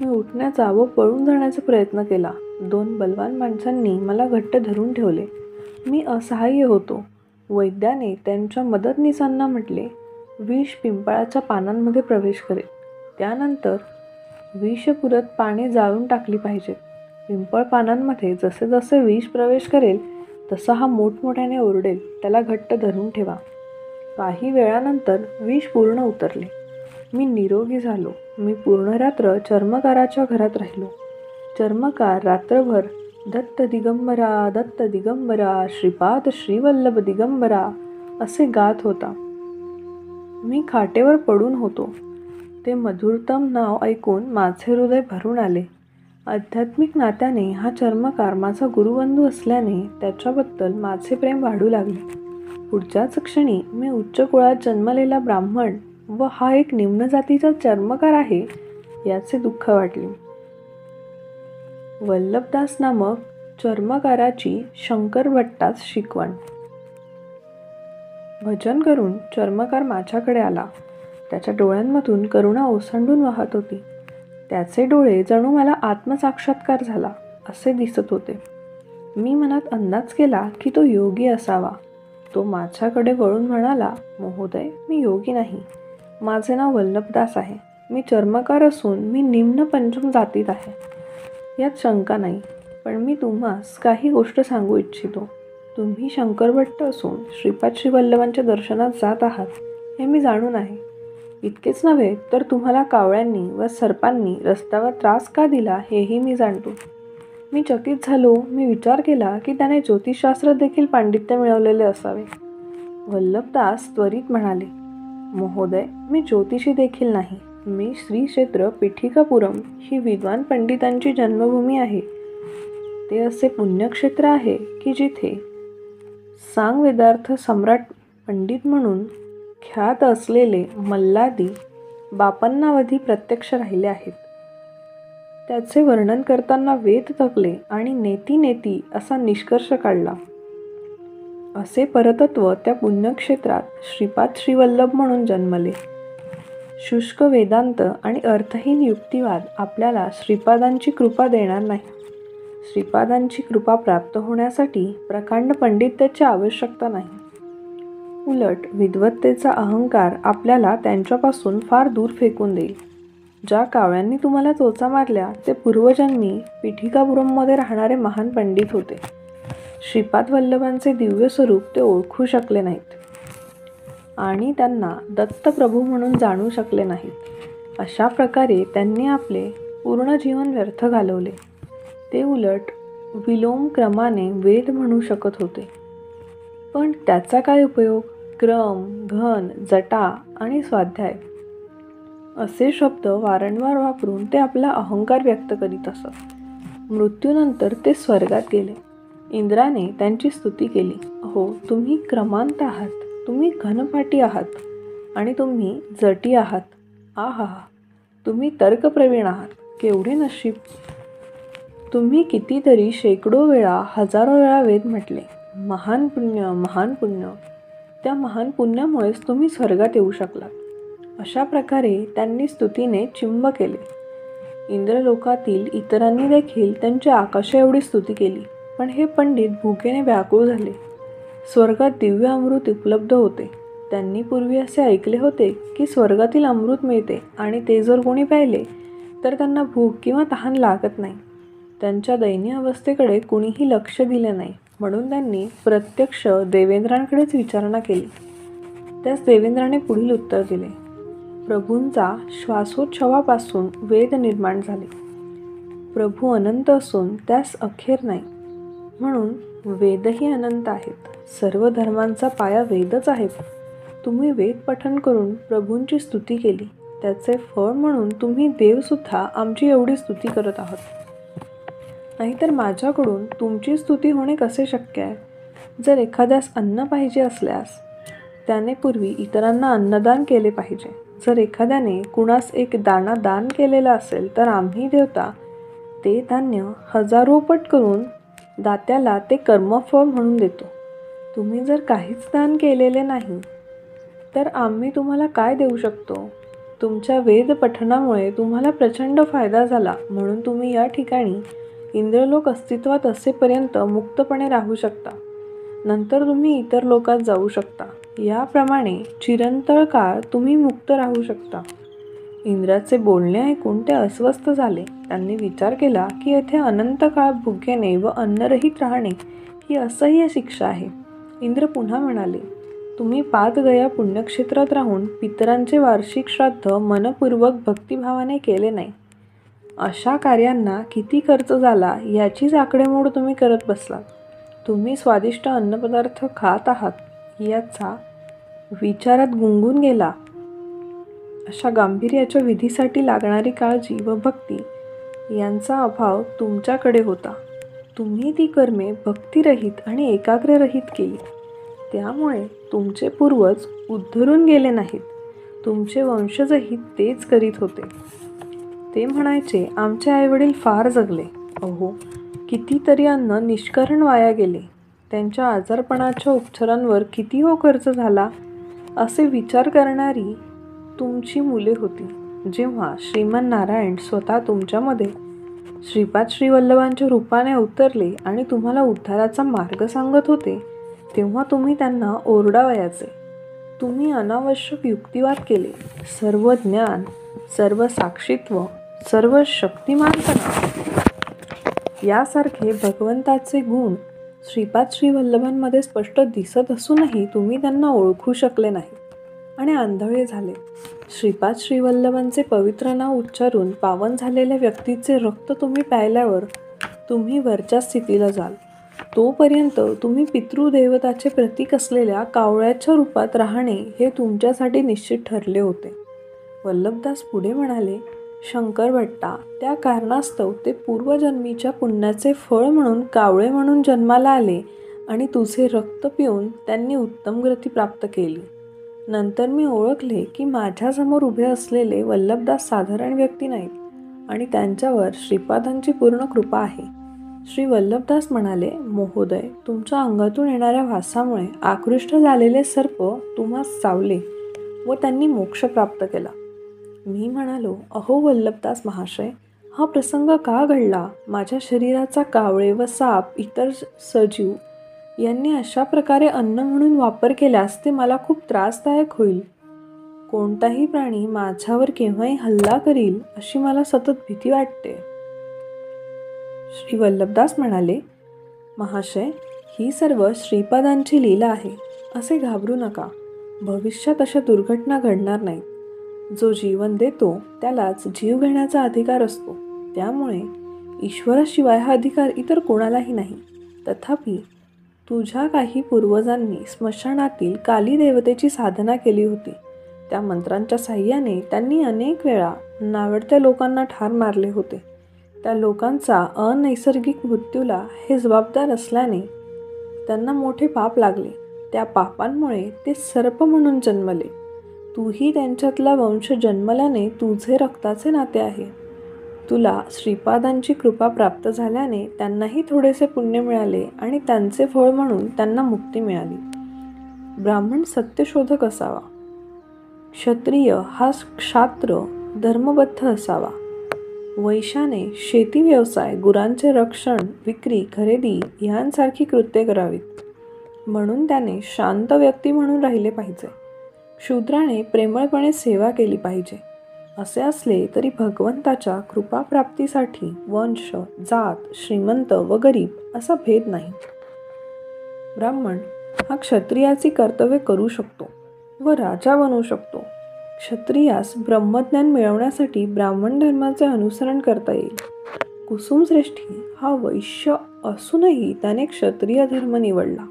मी उठण्याचा व पळून जाण्याचा प्रयत्न केला. 2 बलवान माणसांनी मला घट्ट धरून ठेवले. मी असहाय्य होतो. वैद्याने त्यांच्या मदतनीसांना म्हटले, विष पिंपळाच्या पानांमध्ये प्रवेश करेल. त्यानंतर विषपुरत पाने जाळून टाकली पाहिजेत. पिंपळ पानांमध्ये जसे जसे विष प्रवेश करेल तसा हा मोठमोठ्याने ओरडेल. त्याला घट्ट धरून ठेवा. काही वेळानंतर विष पूर्ण उतरले. मी निरोगी झालो. मी पूर्ण रात्र चर्मकाराच्या घरात राहिलो. चर्मकार रात्रभर दत्त दिगंबरा, दत्त दिगंबरा, श्रीपाद श्रीवल्लभ दिगंबरा असे गात होता. मी खाटेवर पडून होतो. ते मधुरतम नाव ऐकून माझे हृदय भरून आले. आध्यात्मिक नात्याने हा चर्मकार माझा गुरुबंधू असल्याने त्याच्याबद्दल माझे प्रेम वाढू लागले. पुढच्याच क्षणी मी उच्च कुळात जन्मलेला ब्राह्मण व हा एक निम्न जातीचा चर्मकार आहे याचे दुःख वाटले. वल्लभदास नामक चर्मकाराची शंकर भट्टास शिकवण. भजन करून चर्मकार माझ्याकडे आला. त्याच्या डोळ्यांमधून करुणा ओसंडून वाहत होती. त्याचे डोळे जणू मला आत्मसाक्षात्कार झाला असे दिसत होते. मी मनात अंदाज केला की तो योगी असावा. तो माझ्याकडे वळून म्हणाला, महोदय, मी योगी नाही. माझे नाव वल्लभदास आहे. मी चर्मकार असून मी निम्न पंचम जातीत आहे. यात शंका नाही. पण मी तुम्हास काही गोष्ट सांगू इच्छितो. तुम्ही शंकरभट्ट असून श्रीपाद श्रीवल्लभांच्या दर्शनात जात आहात हे मी जाणून आहे. इतकेच नव्हे तर तुम्हाला कावळ्यांनी व सर्पांनी रस्त्यावर त्रास का दिला हेही मी जाणतो. मी चकित झालो. मी विचार केला की त्याने ज्योतिषशास्त्रात देखील पांडित्य मिळवलेले असावे. वल्लभदास त्वरित म्हणाले, महोदय, मी ज्योतिषी देखील नाही. मी श्री क्षेत्र पीठिकापुरम ही विद्वान पंडितांची जन्मभूमी आहे. ते असे पुण्यक्षेत्र आहे की जिथे सांगवेदार्थ सम्राट पंडित म्हणून ख्यात असलेले मल्लादी बापन्नावधी प्रत्यक्ष राहिले आहेत. त्याचे वर्णन करताना वेद थकले आणि नेती नेती असा निष्कर्ष काढला. असे परतत्व त्या पुण्यक्षेत्रात श्रीपाद श्रीवल्लभ म्हणून जन्मले. शुष्क वेदांत आणि अर्थहीन युक्तिवाद आपल्याला श्रीपादांची कृपा देणार नाही. श्रीपादांची कृपा प्राप्त होण्यासाठी प्रकांड पंडित्याची आवश्यकता नाही. उलट विद्वत्तेचा अहंकार आपल्याला त्यांच्यापासून फार दूर फेकून देईल. ज्या कावळ्यांनी तुम्हाला चोचा मारल्या ते पूर्वजन्मी पीठिकापुरममध्ये राहणारे महान पंडित होते. श्रीपाद वल्लभांचे दिव्य स्वरूप ते ओळखू शकले नाहीत आणि त्यांना दत्तप्रभू म्हणून जाणू शकले नाहीत. अशा प्रकारे त्यांनी आपले पूर्ण जीवन व्यर्थ घालवले. ते उलट विलोम क्रमाने वेद म्हणू शकत होते. पण त्याचा काय उपयोग? क्रम, घन, जटा आणि स्वाध्याय असे शब्द वारंवार वापरून ते आपला अहंकार व्यक्त करीत असत. मृत्यूनंतर ते स्वर्गात गेले. इंद्राने त्यांची स्तुती केली. हो, तुम्ही क्रमांत आहात, तुम्ही घनपाटी आहात आणि तुम्ही जटी आहात. आहा, तुम्ही तर्कप्रवीण आहात. केवढे नशीब! तुम्ही कितीतरी शेकडो वेळा, हजारो वेळा वेद म्हटले. महान पुण्य, महान पुण्य. त्या महान पुण्यामुळेच तुम्ही स्वर्गात येऊ शकलात. अशा प्रकारे त्यांनी स्तुतीने चिंब केले. इंद्रलोकातील इतरांनी देखील त्यांची आकाशा एवढी स्तुती केली. पण हे पंडित भुकेने व्याकुळ झाले. स्वर्गात दिव्य अमृत उपलब्ध होते. त्यांनी पूर्वी असे ऐकले होते की स्वर्गातील अमृत मिळते आणि ते जर कोणी प्यायले तर त्यांना भूक किंवा तहान लागत नाही. त्यांच्या दयनीय अवस्थेकडे कुणीही लक्ष दिले नाही. म्हणून त्यांनी प्रत्यक्ष देवेंद्रांकडेच विचारणा केली. त्यास देवेंद्राने पुढील उत्तर दिले. प्रभूंचा श्वासोच्छवापासून वेद निर्माण झाले. प्रभू अनंत असून त्यास अखेर नाही, म्हणून वेदही अनंत आहेत. सर्व धर्मांचा पाया वेदच आहेत. तुम्ही वेद पठन करून प्रभूंची स्तुती केली. त्याचे फळ म्हणून तुम्ही देवसुद्धा आमची एवढी स्तुती करत आहात. नाहीतर माझ्याकडून तुमची स्तुती होणे कसे शक्य आहे? जर एखाद्यास अन्न पाहिजे असल्यास त्याने पूर्वी इतरांना अन्नदान केले पाहिजे. जर एखाद्याने कुणास एक दाणा दान केलेला असेल तर आम्ही देवता ते धान्य हजारोपट करून दात्याला ते कर्मफळ म्हणून देतो. तुम्ही जर काहीच दान केलेले नाही तर आम्ही तुम्हाला काय देऊ शकतो? तुमच्या वेद पठणामुळे तुम्हाला प्रचंड फायदा झाला, म्हणून तुम्ही या ठिकाणी इंद्रलोक अस्तित्वात असेपर्यंत मुक्तपणे राहू शकता. नंतर तुम्ही इतर लोकात जाऊ शकता. याप्रमाणे चिरंतन काळ तुम्ही मुक्त राहू शकता. इंद्राचे बोलणे ऐकून ते अस्वस्थ झाले. त्यांनी विचार केला की येथे अनंत काळ भुकेने व अन्नरहित राहणे ही असह्य शिक्षा आहे. इंद्र पुन्हा म्हणाले, तुम्ही पादगया पुण्यक्षेत्रात राहून पितरांचे वार्षिक श्राद्ध मनपूर्वक भक्तिभावाने केले नाही. अशा कार्यांना किती खर्च झाला याचीच आकडेमोड तुम्ही करत बसलात. तुम्ही स्वादिष्ट अन्नपदार्थ खात आहात याचा विचारात गुंगून गेला. अशा गांभीर्याच्या विधीसाठी लागणारी काळजी व भक्ती यांचा अभाव तुमच्याकडे होता. तुम्ही ती कर्मे भक्तिरहित आणि एकाग्ररहित केली. त्यामुळे तुमचे पूर्वज उद्धरून गेले नाहीत. तुमचे वंशजही तेच करीत होते. ते म्हणायचे, आमचे आईवडील फार जगले. अहो, कितीतरी अन्न निष्करण वाया गेले. त्यांच्या आजारपणाच्या उपचारांवर किती हो खर्च झाला असे विचार करणारी तुमची मुले होती. जेव्हा श्रीमन नारायण स्वतः तुमच्यामध्ये श्रीपाद श्रीवल्लभांच्या रूपाने अवतरले आणि तुम्हाला उद्धाराचा मार्ग सांगत होते तेव्हा तुम्ही त्यांना ओरडावयाचे. तुम्ही अनावश्यक युक्तिवाद केले. सर्व ज्ञान, सर्व साक्षीत्व, सर्व शक्तिमानपणा यासारखे भगवंताचे गुण श्रीपाद श्रीवल्लभांमध्ये स्पष्ट दिसत असूनही तुम्ही त्यांना ओळखू शकले नाही आणि आंधळे झाले. श्रीपाद श्रीवल्लभांचे पवित्र नाव उच्चारून पावन झालेल्या व्यक्तीचे रक्त तुम्ही प्यायल्यावर तुम्ही वरच्या स्थितीला जाल. तोपर्यंत तुम्ही पितृदेवताचे प्रतीक असलेल्या कावळ्याच्या रूपात राहणे हे तुमच्यासाठी निश्चित ठरले होते. वल्लभदास पुढे म्हणाले, शंकर भट्टा, त्या कारणास्तव ते पूर्वजन्मीच्या पुण्याचे फळ म्हणून कावळे म्हणून जन्माला आले आणि तुझे रक्त पिऊन त्यांनी उत्तम गती प्राप्त केली. नंतर मी ओळखले की माझ्यासमोर उभे असलेले वल्लभदास साधारण व्यक्ती नाहीत. आणि त्यांच्यावर श्रीपादांची पूर्ण कृपा आहे. श्री वल्लभदास म्हणाले, महोदय, तुमच्या अंगातून येणाऱ्या वासामुळे आकृष्ट झालेले सर्प तुम्हास चावले व त्यांनी मोक्ष प्राप्त केला. मी म्हणालो, अहो वल्लभदास महाशय, हा प्रसंग का घडला? माझ्या शरीराचा कावळे व साप इतर सजीव यांनी अशा प्रकारे अन्न म्हणून वापर केल्यास ते मला खूप त्रासदायक होईल. कोणताही प्राणी माझ्यावर केव्हाही हल्ला करील अशी मला सतत भीती वाटते. श्री वल्लभदास म्हणाले, महाशय, ही सर्व श्रीपादांची लीला आहे. असे घाबरू नका. भविष्यात अशा दुर्घटना घडणार नाहीत. जो जीवन देतो त्यालाच जीव घेण्याचा अधिकार असतो. त्यामुळे ईश्वराशिवाय हा अधिकार इतर कोणालाही नाही. तथापि तुझ्या काही पूर्वजांनी स्मशानातील काली देवतेची साधना केली होती. त्या मंत्रांच्या साह्याने त्यांनी अनेक वेळा नावडत्या लोकांना ठार मारले होते. त्या लोकांचा अनैसर्गिक मृत्यूला हे जबाबदार असल्याने त्यांना मोठे पाप लागले. त्या पापांमुळे ते सर्प म्हणून जन्मले. तूही त्यांच्यातला वंश जन्मल्याने तुझे रक्ताचे नाते आहे. तुला श्रीपादांची कृपा प्राप्त झाल्याने त्यांनाही थोडेसे पुण्य मिळाले आणि त्यांचे फळ म्हणून त्यांना मुक्ती मिळाली. ब्राह्मण सत्यशोधक असावा. क्षत्रिय हा क्षात्र धर्मबद्ध असावा. वैश्याने शेती व्यवसाय, गुरांचे रक्षण, विक्री, खरेदी यांसारखी कृत्ये करावीत. म्हणून त्याने शांत व्यक्ती म्हणून राहिले पाहिजे. शूद्राने प्रेमळपणे सेवा केली पाहिजे. असे असले तरी भगवंताच्या कृपाप्राप्तीसाठी वंश, जात, श्रीमंत व गरीब असा भेद नाही. ब्राह्मण हा क्षत्रियाची कर्तव्य करू शकतो व राजा बनू शकतो. क्षत्रियास ब्रह्मज्ञान मिळवण्यासाठी ब्राह्मण धर्माचे अनुसरण करता येईल. कुसुमश्रेष्ठी हा वैश्य असूनही त्याने क्षत्रिय धर्म निवडला.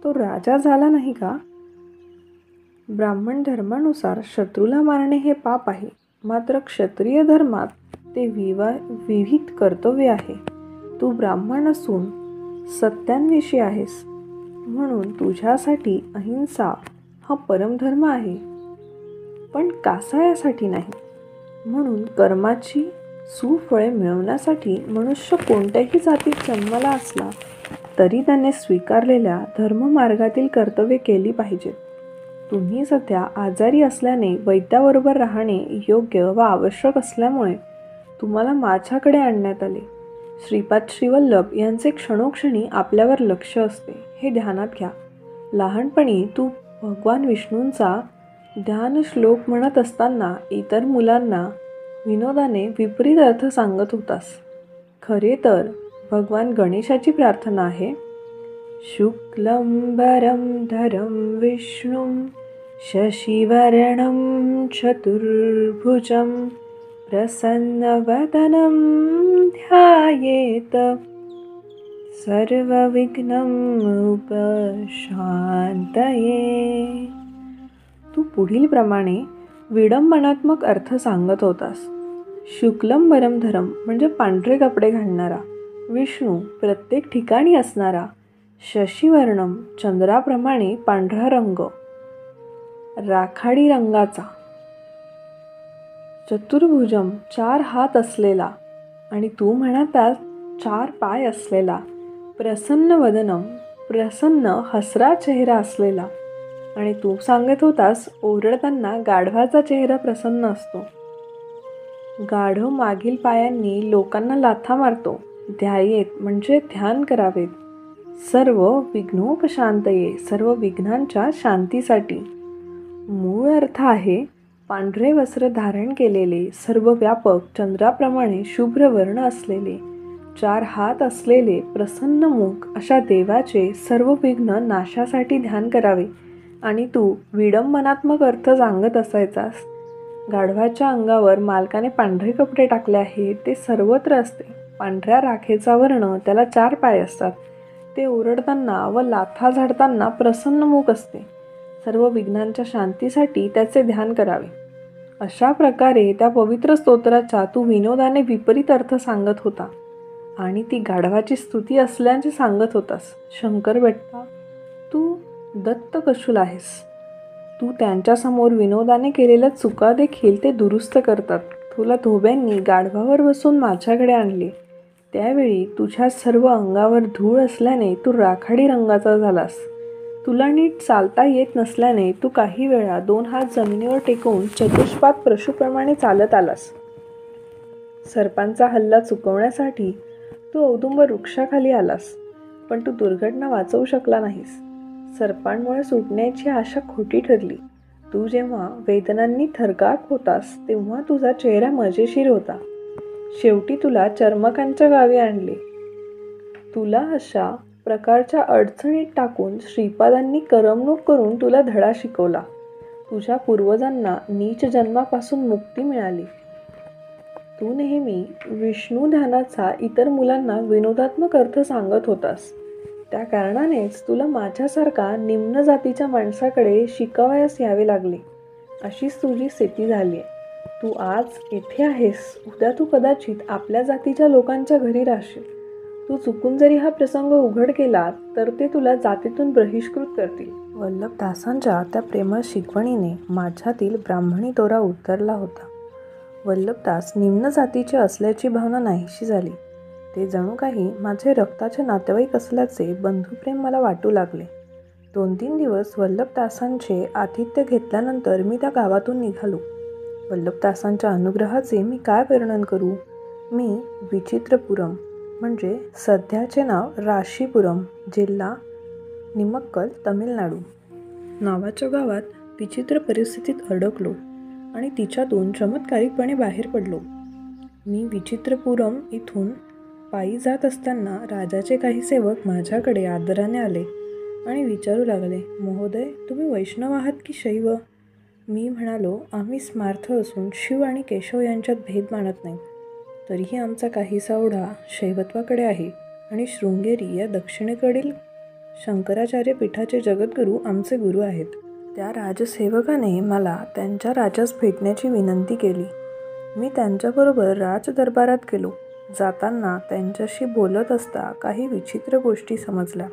तो राजा झाला नाही का? ब्राह्मण धर्मानुसार शत्रूला मारणे हे पाप आहे. मात्र क्षत्रिय धर्मात ते विविध कर्तव्य आहे. तू ब्राह्मण असून सत्यान्वेषी आहेस, म्हणून तुझ्यासाठी अहिंसा हा परमधर्म आहे. पण कासायासाठी नाही. म्हणून कर्माची सुफळे मिळवण्यासाठी मनुष्य कोणत्याही जातीत जन्माला असला तरी त्याने स्वीकारलेल्या धर्ममार्गातील कर्तव्ये केली पाहिजेत. तुम्ही सध्या आजारी असल्याने वैद्याबरोबर राहणे योग्य व आवश्यक असल्यामुळे तुम्हाला माझ्याकडे आणण्यात आले. श्रीपाद श्रीवल्लभ यांचे क्षणोक्षणी आपल्यावर लक्ष असते, हे ध्यानात घ्या. लहानपणी तू भगवान विष्णूंचा ध्यान श्लोक म्हणत असताना इतर मुलांना विनोदाने विपरीत अर्थ सांगत होतास. खरे तर भगवान गणेशाची प्रार्थना आहे, शुक्लंबरं धरं विष्णुं शशिवर्णं चतुर्भुजं प्रसन्नवदनं ध्यायेत सर्वविघ्नं उपशान्तये. तू पुढील प्रमाणे विडंबनात्मक अर्थ सांगत होतास. शुक्लंबरं धरम म्हणजे पांढरे कपडे घालणारा, विष्णू प्रत्येक ठिकाणी असणारा, शशिवर्णम चंद्राप्रमाणे पांढरा रंग, राखाडी रंगाचा, चतुर्भुजम 4 हात असलेला आणि तू म्हणतास 4 पाय असलेला, प्रसन्न वदनम प्रसन्न हसरा चेहरा असलेला आणि तू सांगत होतास ओरडताना गाढवाचा चेहरा प्रसन्न असतो. गाढव मागील पायांनी लोकांना लाथा मारतो. ध्यायेत म्हणजे ध्यान करावेत. सर्व विघ्नोपशांतये सर्व विघ्नांच्या शांतीसाठी. मूळ अर्थ आहे पांढरे वस्त्र धारण केलेले, सर्व व्यापक, चंद्राप्रमाणे शुभ्र वर्ण असलेले, 4 हात असलेले, प्रसन्न मुख अशा देवाचे सर्व विघ्न नाशासाठी ध्यान करावे. आणि तू विडंबनात्मक अर्थ सांगत असायचास. गाढवाच्या अंगावर मालकाने पांढरे कपडे टाकले आहे, ते सर्वत्र असते. पांढऱ्या राखेचा वर्ण, त्याला 4 पाय असतात. ते ओरडताना व लाथा झाडताना प्रसन्न मुख असते. सर्व विघ्नांच्या शांतीसाठी त्याचे ध्यान करावे. अशा प्रकारे त्या पवित्र स्तोत्राचा तू विनोदाने विपरीत अर्थ सांगत होता आणि ती गाढवाची स्तुती असल्याचे सांगत होतास. शंकर बेटा, तू दत्त कशुल आहेस. तू त्यांच्यासमोर विनोदाने केलेल्या चुका देखील ते दुरुस्त करतात. तुला धोब्यांनी गाढवावर बसून माझ्याकडे आणले. त्यावेळी तुझ्या सर्व अंगावर धूळ असल्याने तू राखाडी रंगाचा झालास. तुला नीट चालता येत नसल्याने तू काही वेळा 2 हात जमिनीवर टेकवून चतुष्पाद पशुप्रमाणे चालत आलास. सर्पांचा हल्ला चुकवण्यासाठी तू औदुंबर वृक्षाखाली आलास, पण तू दुर्घटना वाचवू शकला नाहीस. सर्पांमुळे सुटण्याची आशा खोटी ठरली. तू जेव्हा वेदनांनी थरकाप होतास तेव्हा तुझा चेहरा मजेशीर होता. शेवटी तुला चर्मकांच्या गावी आणले. तुला अशा प्रकारच्या अडचणीत टाकून श्रीपादांनी करमणूक करून तुला धडा शिकवला. तुझ्या पूर्वजांना नीच जन्मापासून मुक्ती मिळाली. तू नेहमी विष्णू ध्यानाचा इतर मुलांना विनोदात्मक अर्थ सांगत होतास. त्या कारणानेच तुला माझ्यासारखा निम्न जातीच्या माणसाकडे शिकावयास यावे लागले. अशीच तुझी स्थिती झाली आहे. तू आज येथे आहेस, उद्या तू कदाचित आपल्या जातीच्या लोकांच्या घरी राहशील. तू चुकून जरी हा प्रसंग उघड केला तर ते तुला जातीतून बहिष्कृत करतील. वल्लभदासांच्या त्या प्रेमळ शिकवणीने माझ्यातील ब्राह्मणी दोरा उतरला होता. वल्लभदास निम्न जातीचे असल्याची भावना नाहीशी झाली. ते जणू काही माझे रक्ताचे नातेवाईक असल्याचे बंधुप्रेम मला वाटू लागले. 2-3 दिवस वल्लभदासांचे आतिथ्य घेतल्यानंतर मी त्या गावातून निघालो. वल्लभदासांच्या अनुग्रहाचे मी काय वर्णन करू. मी विचित्रपुरम म्हणजे सध्याचे नाव राशीपुरम, जिल्हा निमक्कल, तमिळनाडू नावाच्या गावात विचित्र परिस्थितीत अडकलो आणि तिच्यातून चमत्कारिकपणे बाहेर पडलो. मी विचित्रपुरम इथून पायी जात असताना राजाचे काही सेवक माझ्याकडे आदराने आले आणि विचारू लागले, महोदय, तुम्ही वैष्णव आहात की शैव? मी म्हणालो, आम्ही स्मार्थ असून शिव आणि केशव यांच्यात भेद मानत नाही. तरीही आमचा काहीसा ओढा शैवत्वाकडे आहे आणि शृंगेरी या दक्षिणेकडील शंकराचार्य पीठाचे जगद्गुरू आमचे गुरु आहेत. त्या राजसेवकाने मला त्यांच्या राजास भेटण्याची विनंती केली. मी त्यांच्याबरोबर राजदरबारात गेलो. जाताना त्यांच्याशी बोलत असता काही विचित्र गोष्टी समजल्या.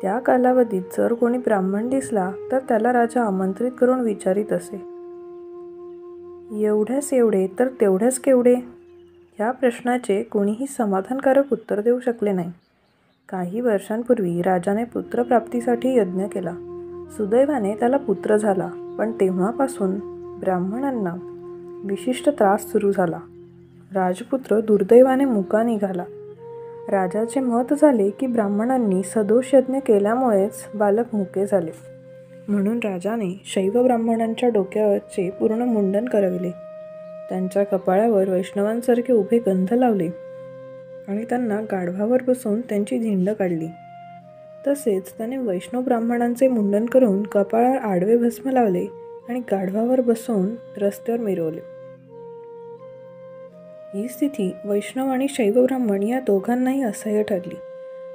त्या कालावधीत जर कोणी ब्राह्मण दिसला तर त्याला राजा आमंत्रित करून विचारित असे, एवढ्यास एवढे तर तेवढ्यास केवढे? ह्या प्रश्नाचे कोणीही समाधानकारक उत्तर देऊ शकले नाही. काही वर्षांपूर्वी राजाने पुत्रप्राप्तीसाठी यज्ञ केला. सुदैवाने त्याला पुत्र झाला, पण तेव्हापासून ब्राह्मणांना विशिष्ट त्रास सुरू झाला. राजपुत्र दुर्दैवाने मुका निघाला. राजाचे मत झाले की ब्राह्मणांनी सदोष यज्ञ केल्यामुळेच बालक मुके झाले. म्हणून राजाने शैव ब्राह्मणांच्या डोक्यावरचे पूर्ण मुंडन करविले. त्यांच्या कपाळावर वैष्णवांसारखे उभे गंध लावले आणि त्यांना गाढवावर बसवून त्यांची धिंड काढली. तसेच त्याने वैष्णव ब्राह्मणांचे मुंडन करून कपाळावर आडवे भस्म लावले आणि गाढवावर बसवून रस्त्यावर मिरवले. ही स्थिती वैष्णव आणि शैव ब्राह्मण या दोघांनाही असह्य ठरली.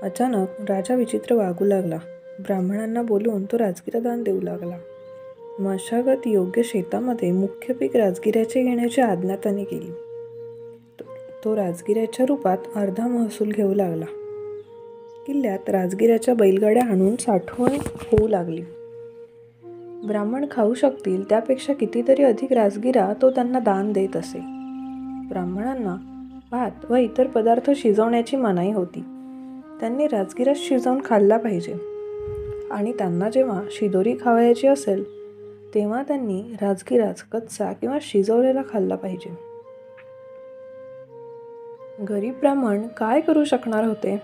अचानक राजा विचित्र वागू लागला. ब्राह्मणांना बोलवून तो राजगिरा दान देऊ लागला. मशागत योग्य शेतामध्ये मुख्य पीक राजगिऱ्याचे घेण्याची आज्ञा त्याने केली. तो राजगिऱ्याच्या रूपात अर्धा महसूल घेऊ लागला. किल्ल्यात राजगिऱ्याच्या बैलगाड्या आणून साठवण होऊ लागली. ब्राह्मण खाऊ शकतील त्यापेक्षा कितीतरी अधिक राजगिरा तो त्यांना दान देत असे. ब्राह्मणांना भात व इतर पदार्थ शिजवण्याची मनाई होती. त्यांनी राजगिरा शिजवून खाल्ला पाहिजे आणि त्यांना जेव्हा शिदोरी खावायची असेल तेव्हा त्यांनी राजगिराच कच्चा किंवा शिजवलेला खाल्ला पाहिजे. गरीब ब्राह्मण काय करू शकणार होते?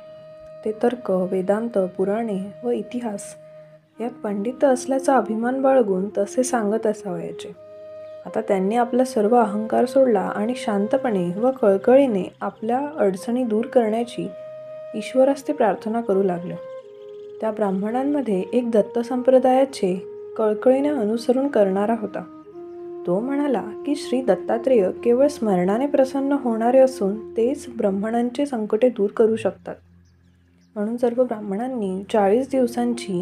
ते तर्क, वेदांत, पुराणे व इतिहास यात पंडित असल्याचा अभिमान बाळगून तसे सांगत असावयाचे. आता त्यांनी आपला सर्व अहंकार सोडला आणि शांतपणे व कळकळीने आपल्या अडचणी दूर करण्याची ईश्वरास ते प्रार्थना करू लागले. त्या ब्राह्मणांमध्ये एक दत्त संप्रदायाचे कळकळीने अनुसरण करणारा होता. तो म्हणाला की श्री दत्तात्रेय केवळ स्मरणाने प्रसन्न होणारे असून तेच ब्राह्मणांचे संकटे दूर करू शकतात. म्हणून सर्व ब्राह्मणांनी 40 दिवसांची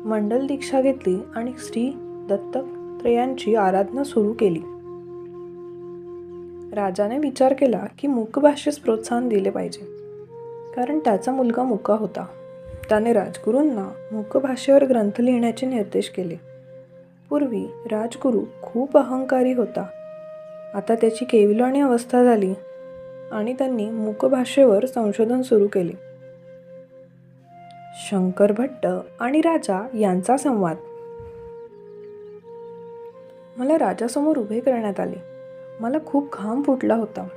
मंडल दीक्षा घेतली आणि श्री दत्तात्रेयांची आराधना सुरू केली. राजाने विचार केला की मूकभाषेस प्रोत्साहन दिले पाहिजे, कारण त्याचा मुलगा मुका होता. त्याने राजगुरूंना मूकभाषेवर ग्रंथ लिहिण्याचे निर्देश केले. पूर्वी राजगुरू खूप अहंकारी होता. आता त्याची केविलवाणी अवस्था झाली आणि त्यांनी मूकभाषेवर संशोधन सुरू केले. शंकर भट्ट आणि राजा यांचा संवाद. मला राजासमोर उभे करण्यात आले. मला खूप घाम फुटला होता.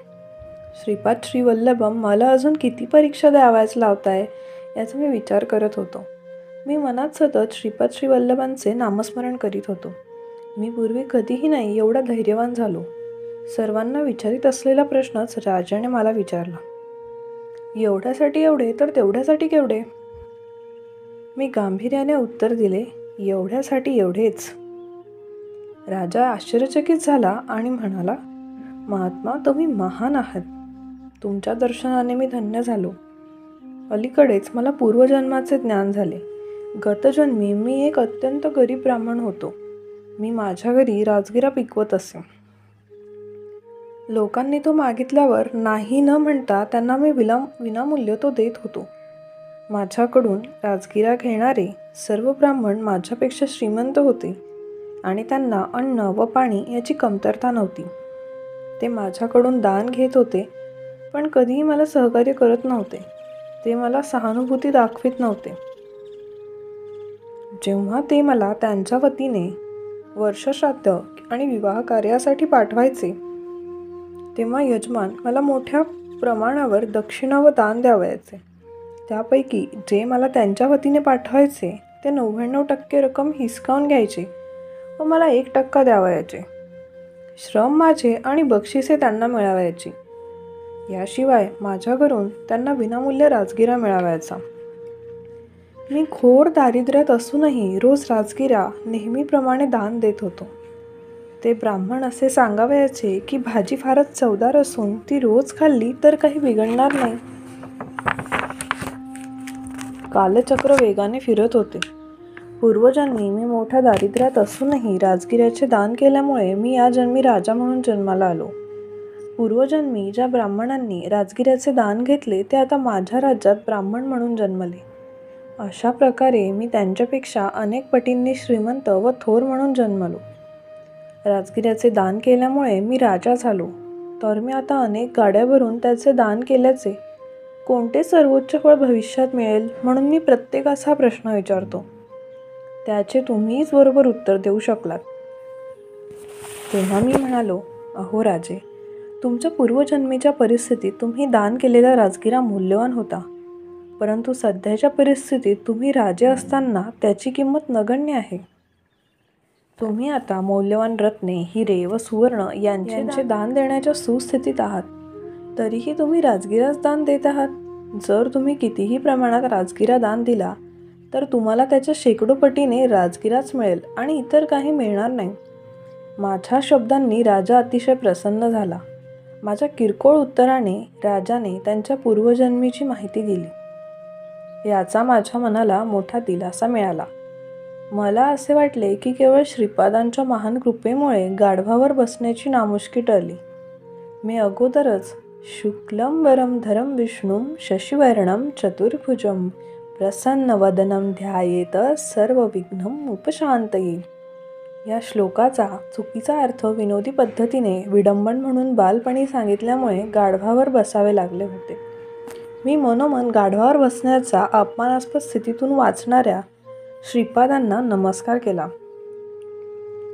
श्रीपाद श्रीवल्लभम मला अजून किती परीक्षा द्यावयास लावताय याचा मी विचार करत होतो. मी मनात सतत श्रीपाद श्रीवल्लभांचे नामस्मरण करीत होतो. मी पूर्वी कधीही नाही एवढा धैर्यवान झालो. सर्वांना विचारित असलेला प्रश्नच राजाने मला विचारला. एवढ्यासाठी एवढे तर तेवढ्यासाठी केवढे? मी गांभीर्याने उत्तर दिले, एवढ्यासाठी एवढेच. राजा आश्चर्यचकित झाला आणि म्हणाला, महात्मा, तुम्ही महान आहात. तुमच्या दर्शनाने मी धन्य झालो. अलीकडेच मला पूर्वजन्माचे ज्ञान झाले. गतजन्मी मी एक अत्यंत गरीब ब्राह्मण होतो. मी माझ्या घरी राजगिरा पिकवत असे. लोकांनी तो मागितल्यावर नाही न म्हणता त्यांना मी विनामूल्य तो देत होतो. माझ्याकडून राजगिरा घेणारे सर्व ब्राह्मण माझ्यापेक्षा श्रीमंत होते आणि त्यांना अन्न व पाणी याची कमतरता नव्हती. ते माझ्याकडून दान घेत होते, पण कधीही मला सहकार्य करत नव्हते. ते मला सहानुभूती दाखवित नव्हते. जेव्हा ते मला त्यांच्या वतीने वर्षश्राद्ध आणि विवाह कार्यासाठी पाठवायचे, तेव्हा यजमान मला मोठ्या प्रमाणावर दक्षिणा व दान द्यावयाचे. त्यापैकी जे मला त्यांच्या वतीने पाठवायचे ते 99% रक्कम हिसकावून घ्यायचे व मला 1% द्यावयाचे. श्रम माझे आणि बक्षिसे त्यांना मिळावयाची. याशिवाय माझ्या घरून त्यांना विनामूल्य राजगिरा मिळावयाचा. मी घोर दारिद्र्यात असूनही रोज राजगिरा नेहमीप्रमाणे दान देत होतो. ते ब्राह्मण असे सांगावयाचे की भाजी फारच चवदार असून ती रोज खाल्ली तर काही बिघडणार नाही. कालचक्र वेगाने फिरत होते. पूर्वजन्मी मी मोठ्या दारिद्र्यात असूनही राजगिऱ्याचे दान केल्यामुळे मी या जन्मी राजा म्हणून जन्माला आलो. पूर्वजन्मी ज्या ब्राह्मणांनी राजगिऱ्याचे दान घेतले ते आता माझ्या राज्यात ब्राह्मण म्हणून जन्मले. अशा प्रकारे मी त्यांच्यापेक्षा अनेक पटींनी श्रीमंत व थोर म्हणून जन्मलो. राजगिऱ्याचे दान केल्यामुळे मी राजा झालो, तर मी आता अनेक गाड्या भरून त्याचे दान केल्याचे कोणते सर्वोच्च फळ भविष्यात मिळेल म्हणून मी प्रत्येकास हा प्रश्न विचारतो. त्याचे तुम्हीच बरोबर उत्तर देऊ शकलात. तेव्हा मी म्हणालो, अहो राजे, तुमच्या पूर्वजन्मीच्या परिस्थितीत तुम्ही दान केलेला राजगिरा मूल्यवान होता, परंतु सध्याच्या परिस्थितीत तुम्ही राजे असताना त्याची किंमत नगण्य आहे. तुम्ही आता मौल्यवान रत्ने, हिरे व सुवर्ण यांचे दान देण्याच्या सुस्थितीत आहात, तरीही तुम्ही राजगिराच दान देत आहात. जर तुम्ही कितीही प्रमाणात राजगिरा दान दिला तर तुम्हाला त्याच्या शेकडो पटीने राजगिराच मिळेल आणि इतर काही मिळणार नाही. माझ्या शब्दांनी राजा अतिशय प्रसन्न झाला. माझ्या किरकोळ उत्तराने राजाने त्यांच्या पूर्वजन्मीची माहिती दिली. याचा माझ्या मनाला मोठा दिलासा मिळाला. मला असे वाटले की केवळ श्रीपादांच्या महान कृपेमुळे गाढवावर बसण्याची नामुष्की टळली. मी अगोदरच शुक्लंबरम धरम विष्णुम शशिवर्णम चतुर्भुजम प्रसन्नवदनं ध्यायेत सर्वविघ्नं उपशान्तये या श्लोकाचा चुकीचा अर्थ विनोदी पद्धतीने विडंबन म्हणून बालपणी सांगितल्यामुळे गाढवावर बसावे लागले होते. मी मनोमन गाढवावर बसण्याचा अपमानास्पद स्थितीतून वाचणाऱ्या श्रीपादांना नमस्कार केला.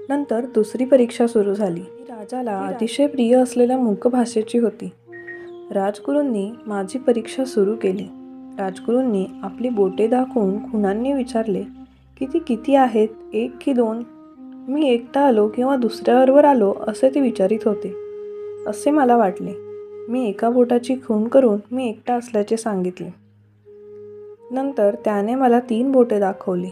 नंतर दुसरी परीक्षा सुरू झाली. राजाला अतिशय प्रिय असलेल्या मूक भाषेची होती. राजगुरूंनी माझी परीक्षा सुरू केली. राजगुरूंनी आपली बोटे दाखवून खुणांनी विचारले की ती किती आहेत, 1 की 2? मी एकटा आलो किंवा दुसऱ्याबरोबर आलो असे ते विचारित होते असे मला वाटले. मी एका बोटाची खूण करून मी एकटा असल्याचे सांगितले. नंतर त्याने मला 3 बोटे दाखवली.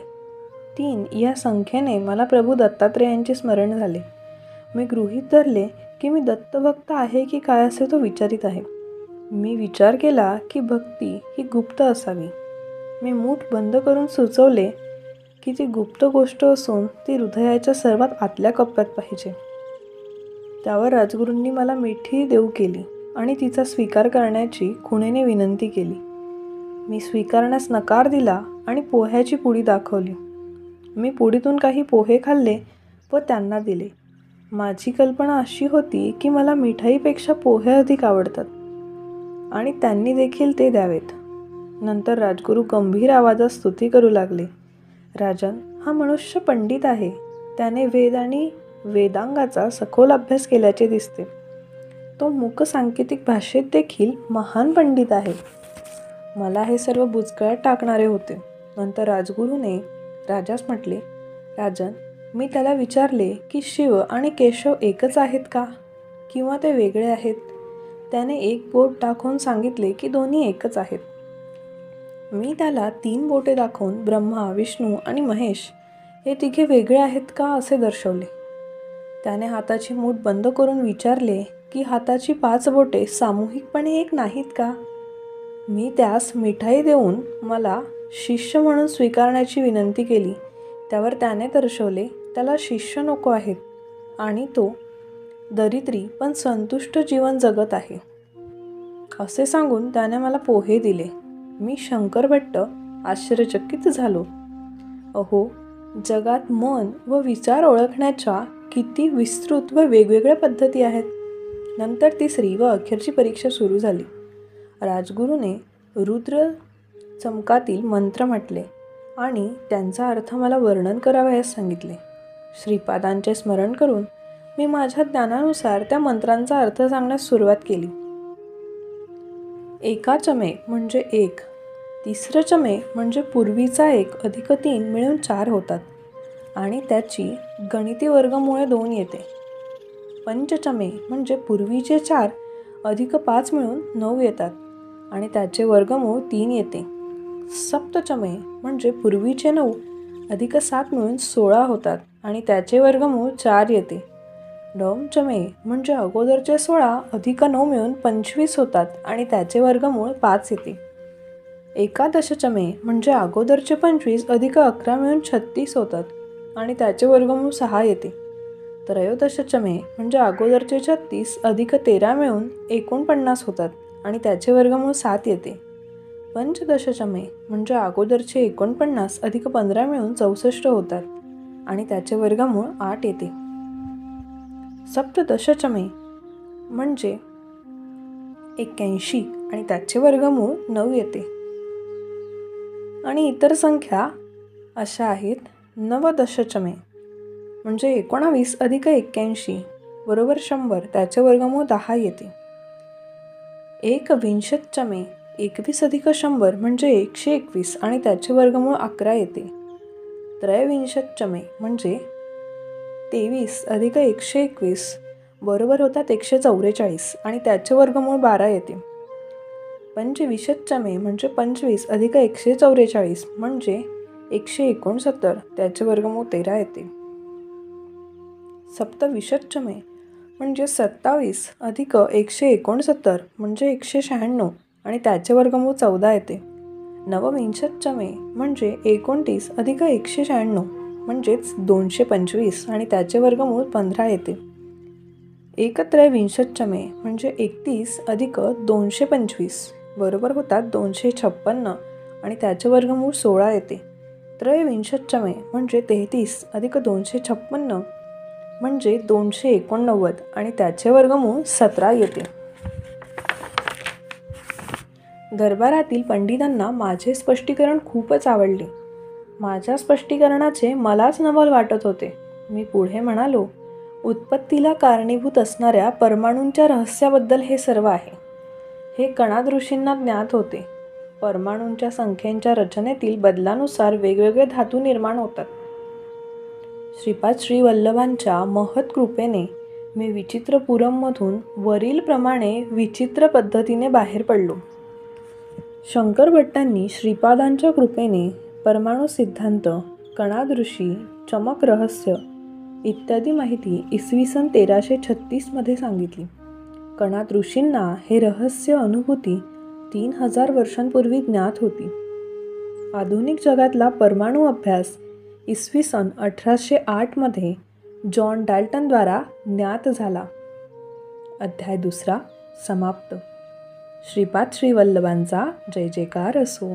3 या संख्येने मला प्रभू दत्तात्रेयांचे स्मरण झाले. मी गृहीत धरले की मी दत्तभक्त आहे की काय असे तो विचारित आहे. मी विचार केला की भक्ती ही गुप्त असावी. मी मूठ बंद करून सुचवले की ती गुप्त गोष्ट असून ती हृदयाच्या सर्वात आतल्या कप्प्यात पाहिजे. त्यावर राजगुरूंनी मला मिठी देऊ केली आणि तिचा स्वीकार करण्याची खुणेने विनंती केली. मी स्वीकारण्यास नकार दिला आणि पोह्याची पुडी दाखवली. मी पुडीतून काही पोहे खाल्ले व त्यांना दिले. माझी कल्पना अशी होती की मला मिठाईपेक्षा पोहे अधिक आवडतात आणि त्यांनी देखील ते द्यावेत. नंतर राजगुरू गंभीर आवाजात स्तुती करू लागले. राजन, हा मनुष्य पंडित आहे. त्याने वेद आणि वेदांगाचा सखोल अभ्यास केल्याचे दिसते. तो मूक सांकेतिक भाषेत देखील महान पंडित आहे. मला हे सर्व बुचकळ्यात टाकणारे होते. नंतर राजगुरूने राजास म्हटले, राजन, मी त्याला विचारले की शिव आणि केशव एकच आहेत का किंवा ते वेगळे आहेत. त्याने एक बोट दाखवून सांगितले की दोन्ही एकच आहेत. मी त्याला 3 बोटे दाखवून ब्रह्मा, विष्णू आणि महेश हे तिघे वेगळे आहेत का असे दर्शवले. त्याने हाताची मूठ बंद करून विचारले की हाताची 5 बोटे सामूहिकपणे एक नाहीत का. मी त्यास मिठाई देऊन मला शिष्य म्हणून स्वीकारण्याची विनंती केली. त्यावर त्याने दर्शवले त्याला शिष्य नको आहेत आणि तो दरिद्री पण संतुष्ट जीवन जगत आहे. असे सांगून त्याने मला पोहे दिले. मी शंकरभट्ट आश्चर्यचकित झालो. अहो, जगात मन व विचार ओळखण्याच्या किती विस्तृत व वेगवेगळ्या पद्धती आहेत. नंतर 3री व अखेरची परीक्षा सुरू झाली. राजगुरूने रुद्र चमकातील मंत्र म्हटले आणि त्यांचा अर्थ मला वर्णन करावयास सांगितले. श्रीपादांचे स्मरण करून मी माझ्या ज्ञानानुसार त्या मंत्रांचा अर्थ सांगण्यास सुरुवात केली. एकाचमे म्हणजे 1, 3रं चमे म्हणजे पूर्वीचा 1 अधिक 3 मिळून 4 होतात आणि त्याची गणिती वर्गमुळे 2 येते. पंचचमे म्हणजे पूर्वीचे 4 अधिक 5 मिळून 9 येतात आणि त्याचे वर्गमूळ 3 येते. सप्तचमे म्हणजे पूर्वीचे 9 अधिक 7 मिळून 16 होतात आणि त्याचे वर्गमूळ 4 येते. नवमचमे म्हणजे अगोदरचे 16 अधिक 9 मिळून 25 होतात आणि त्याचे वर्गमूळ 5 येते. एकादशचमे म्हणजे अगोदरचे 25 अधिक 11 मिळून 36 होतात आणि त्याचे वर्गमूळ 6 येते. त्रयोदशचमे म्हणजे अगोदरचे 36 अधिक 13 मिळून 49 होतात आणि त्याचे वर्गमूळ 7 येते. पंचदशचमे म्हणजे अगोदरचे 49 अधिक 15 मिळून 64 होतात आणि त्याचे वर्गमूळ 8 येते. सप्तदशचमे म्हणजे 81 आणि त्याचे वर्गमूळ 9 येते. आणि इतर संख्या अशा आहेत. नवदशचमे म्हणजे 19 अधिक 81 बरोबर 100, त्याचे वर्गमूळ 10 येते. एकविंशतचमे 21 अधिक 100 म्हणजे 121 आणि त्याचे वर्गमूळ 11 येते. त्रयोविंशतचमे म्हणजे 23 अधिक 121 बरोबर होतात 144 आणि त्याचे वर्गमूळ 12 येते. पंचविंशतचमे म्हणजे 25 अधिक 144 म्हणजे 169, त्याचे वर्गमूळ 13 येते. सप्तविंशतचमे म्हणजे 27 अधिक 169 म्हणजे 196 आणि त्याचे वर्गमूळ 14 येते. नवविंशतचमे म्हणजे 29 अधिक 196 म्हणजेच 225 आणि त्याचे वर्गमूळ 15 येते. एकत्रविंशतचमे म्हणजे 31 अधिक 225 बरोबर होतात 256 आणि त्याचे वर्गमूळ 16 येते. त्रयोविंशतचमे म्हणजे 33 अधिक 256 म्हणजे 289 आणि त्याचे वर्गमूळ 17 येते. दरबारातील पंडितांना माझे स्पष्टीकरण खूपच आवडले. माझ्या स्पष्टीकरणाचे मलाच नवल वाटत होते. मी पुढे म्हणालो, उत्पत्तीला कारणीभूत असणाऱ्या परमाणूंच्या रहस्याबद्दल हे सर्व आहे. हे कणाद ऋषींना ज्ञात होते. परमाणूंच्या संख्येच्या रचनेतील बदलानुसार वेगवेगळे धातू निर्माण होतात. श्रीपाद श्री वल्लभांच्या महत् कृपेने मी विचित्रपुरममधून वरील प्रमाणे विचित्र पद्धतीने बाहेर पडलो. शंकरभट्टांनी श्रीपादांच्या कृपेने परमाणू सिद्धांत, कणाद ऋषी, चमक रहस्य इत्यादी माहिती इसवी सन 1336 मध्ये सांगितली. कणाद ऋषींना हे रहस्य अनुभूती 3000 वर्षांपूर्वी ज्ञात होती. आधुनिक जगातला परमाणू अभ्यास इसवी सन 1808 मध्ये जॉन डाल्टनद्वारा ज्ञात झाला. अध्याय 2 समाप्त. श्रीपाद श्री वल्लभांचा जय जयकार असो.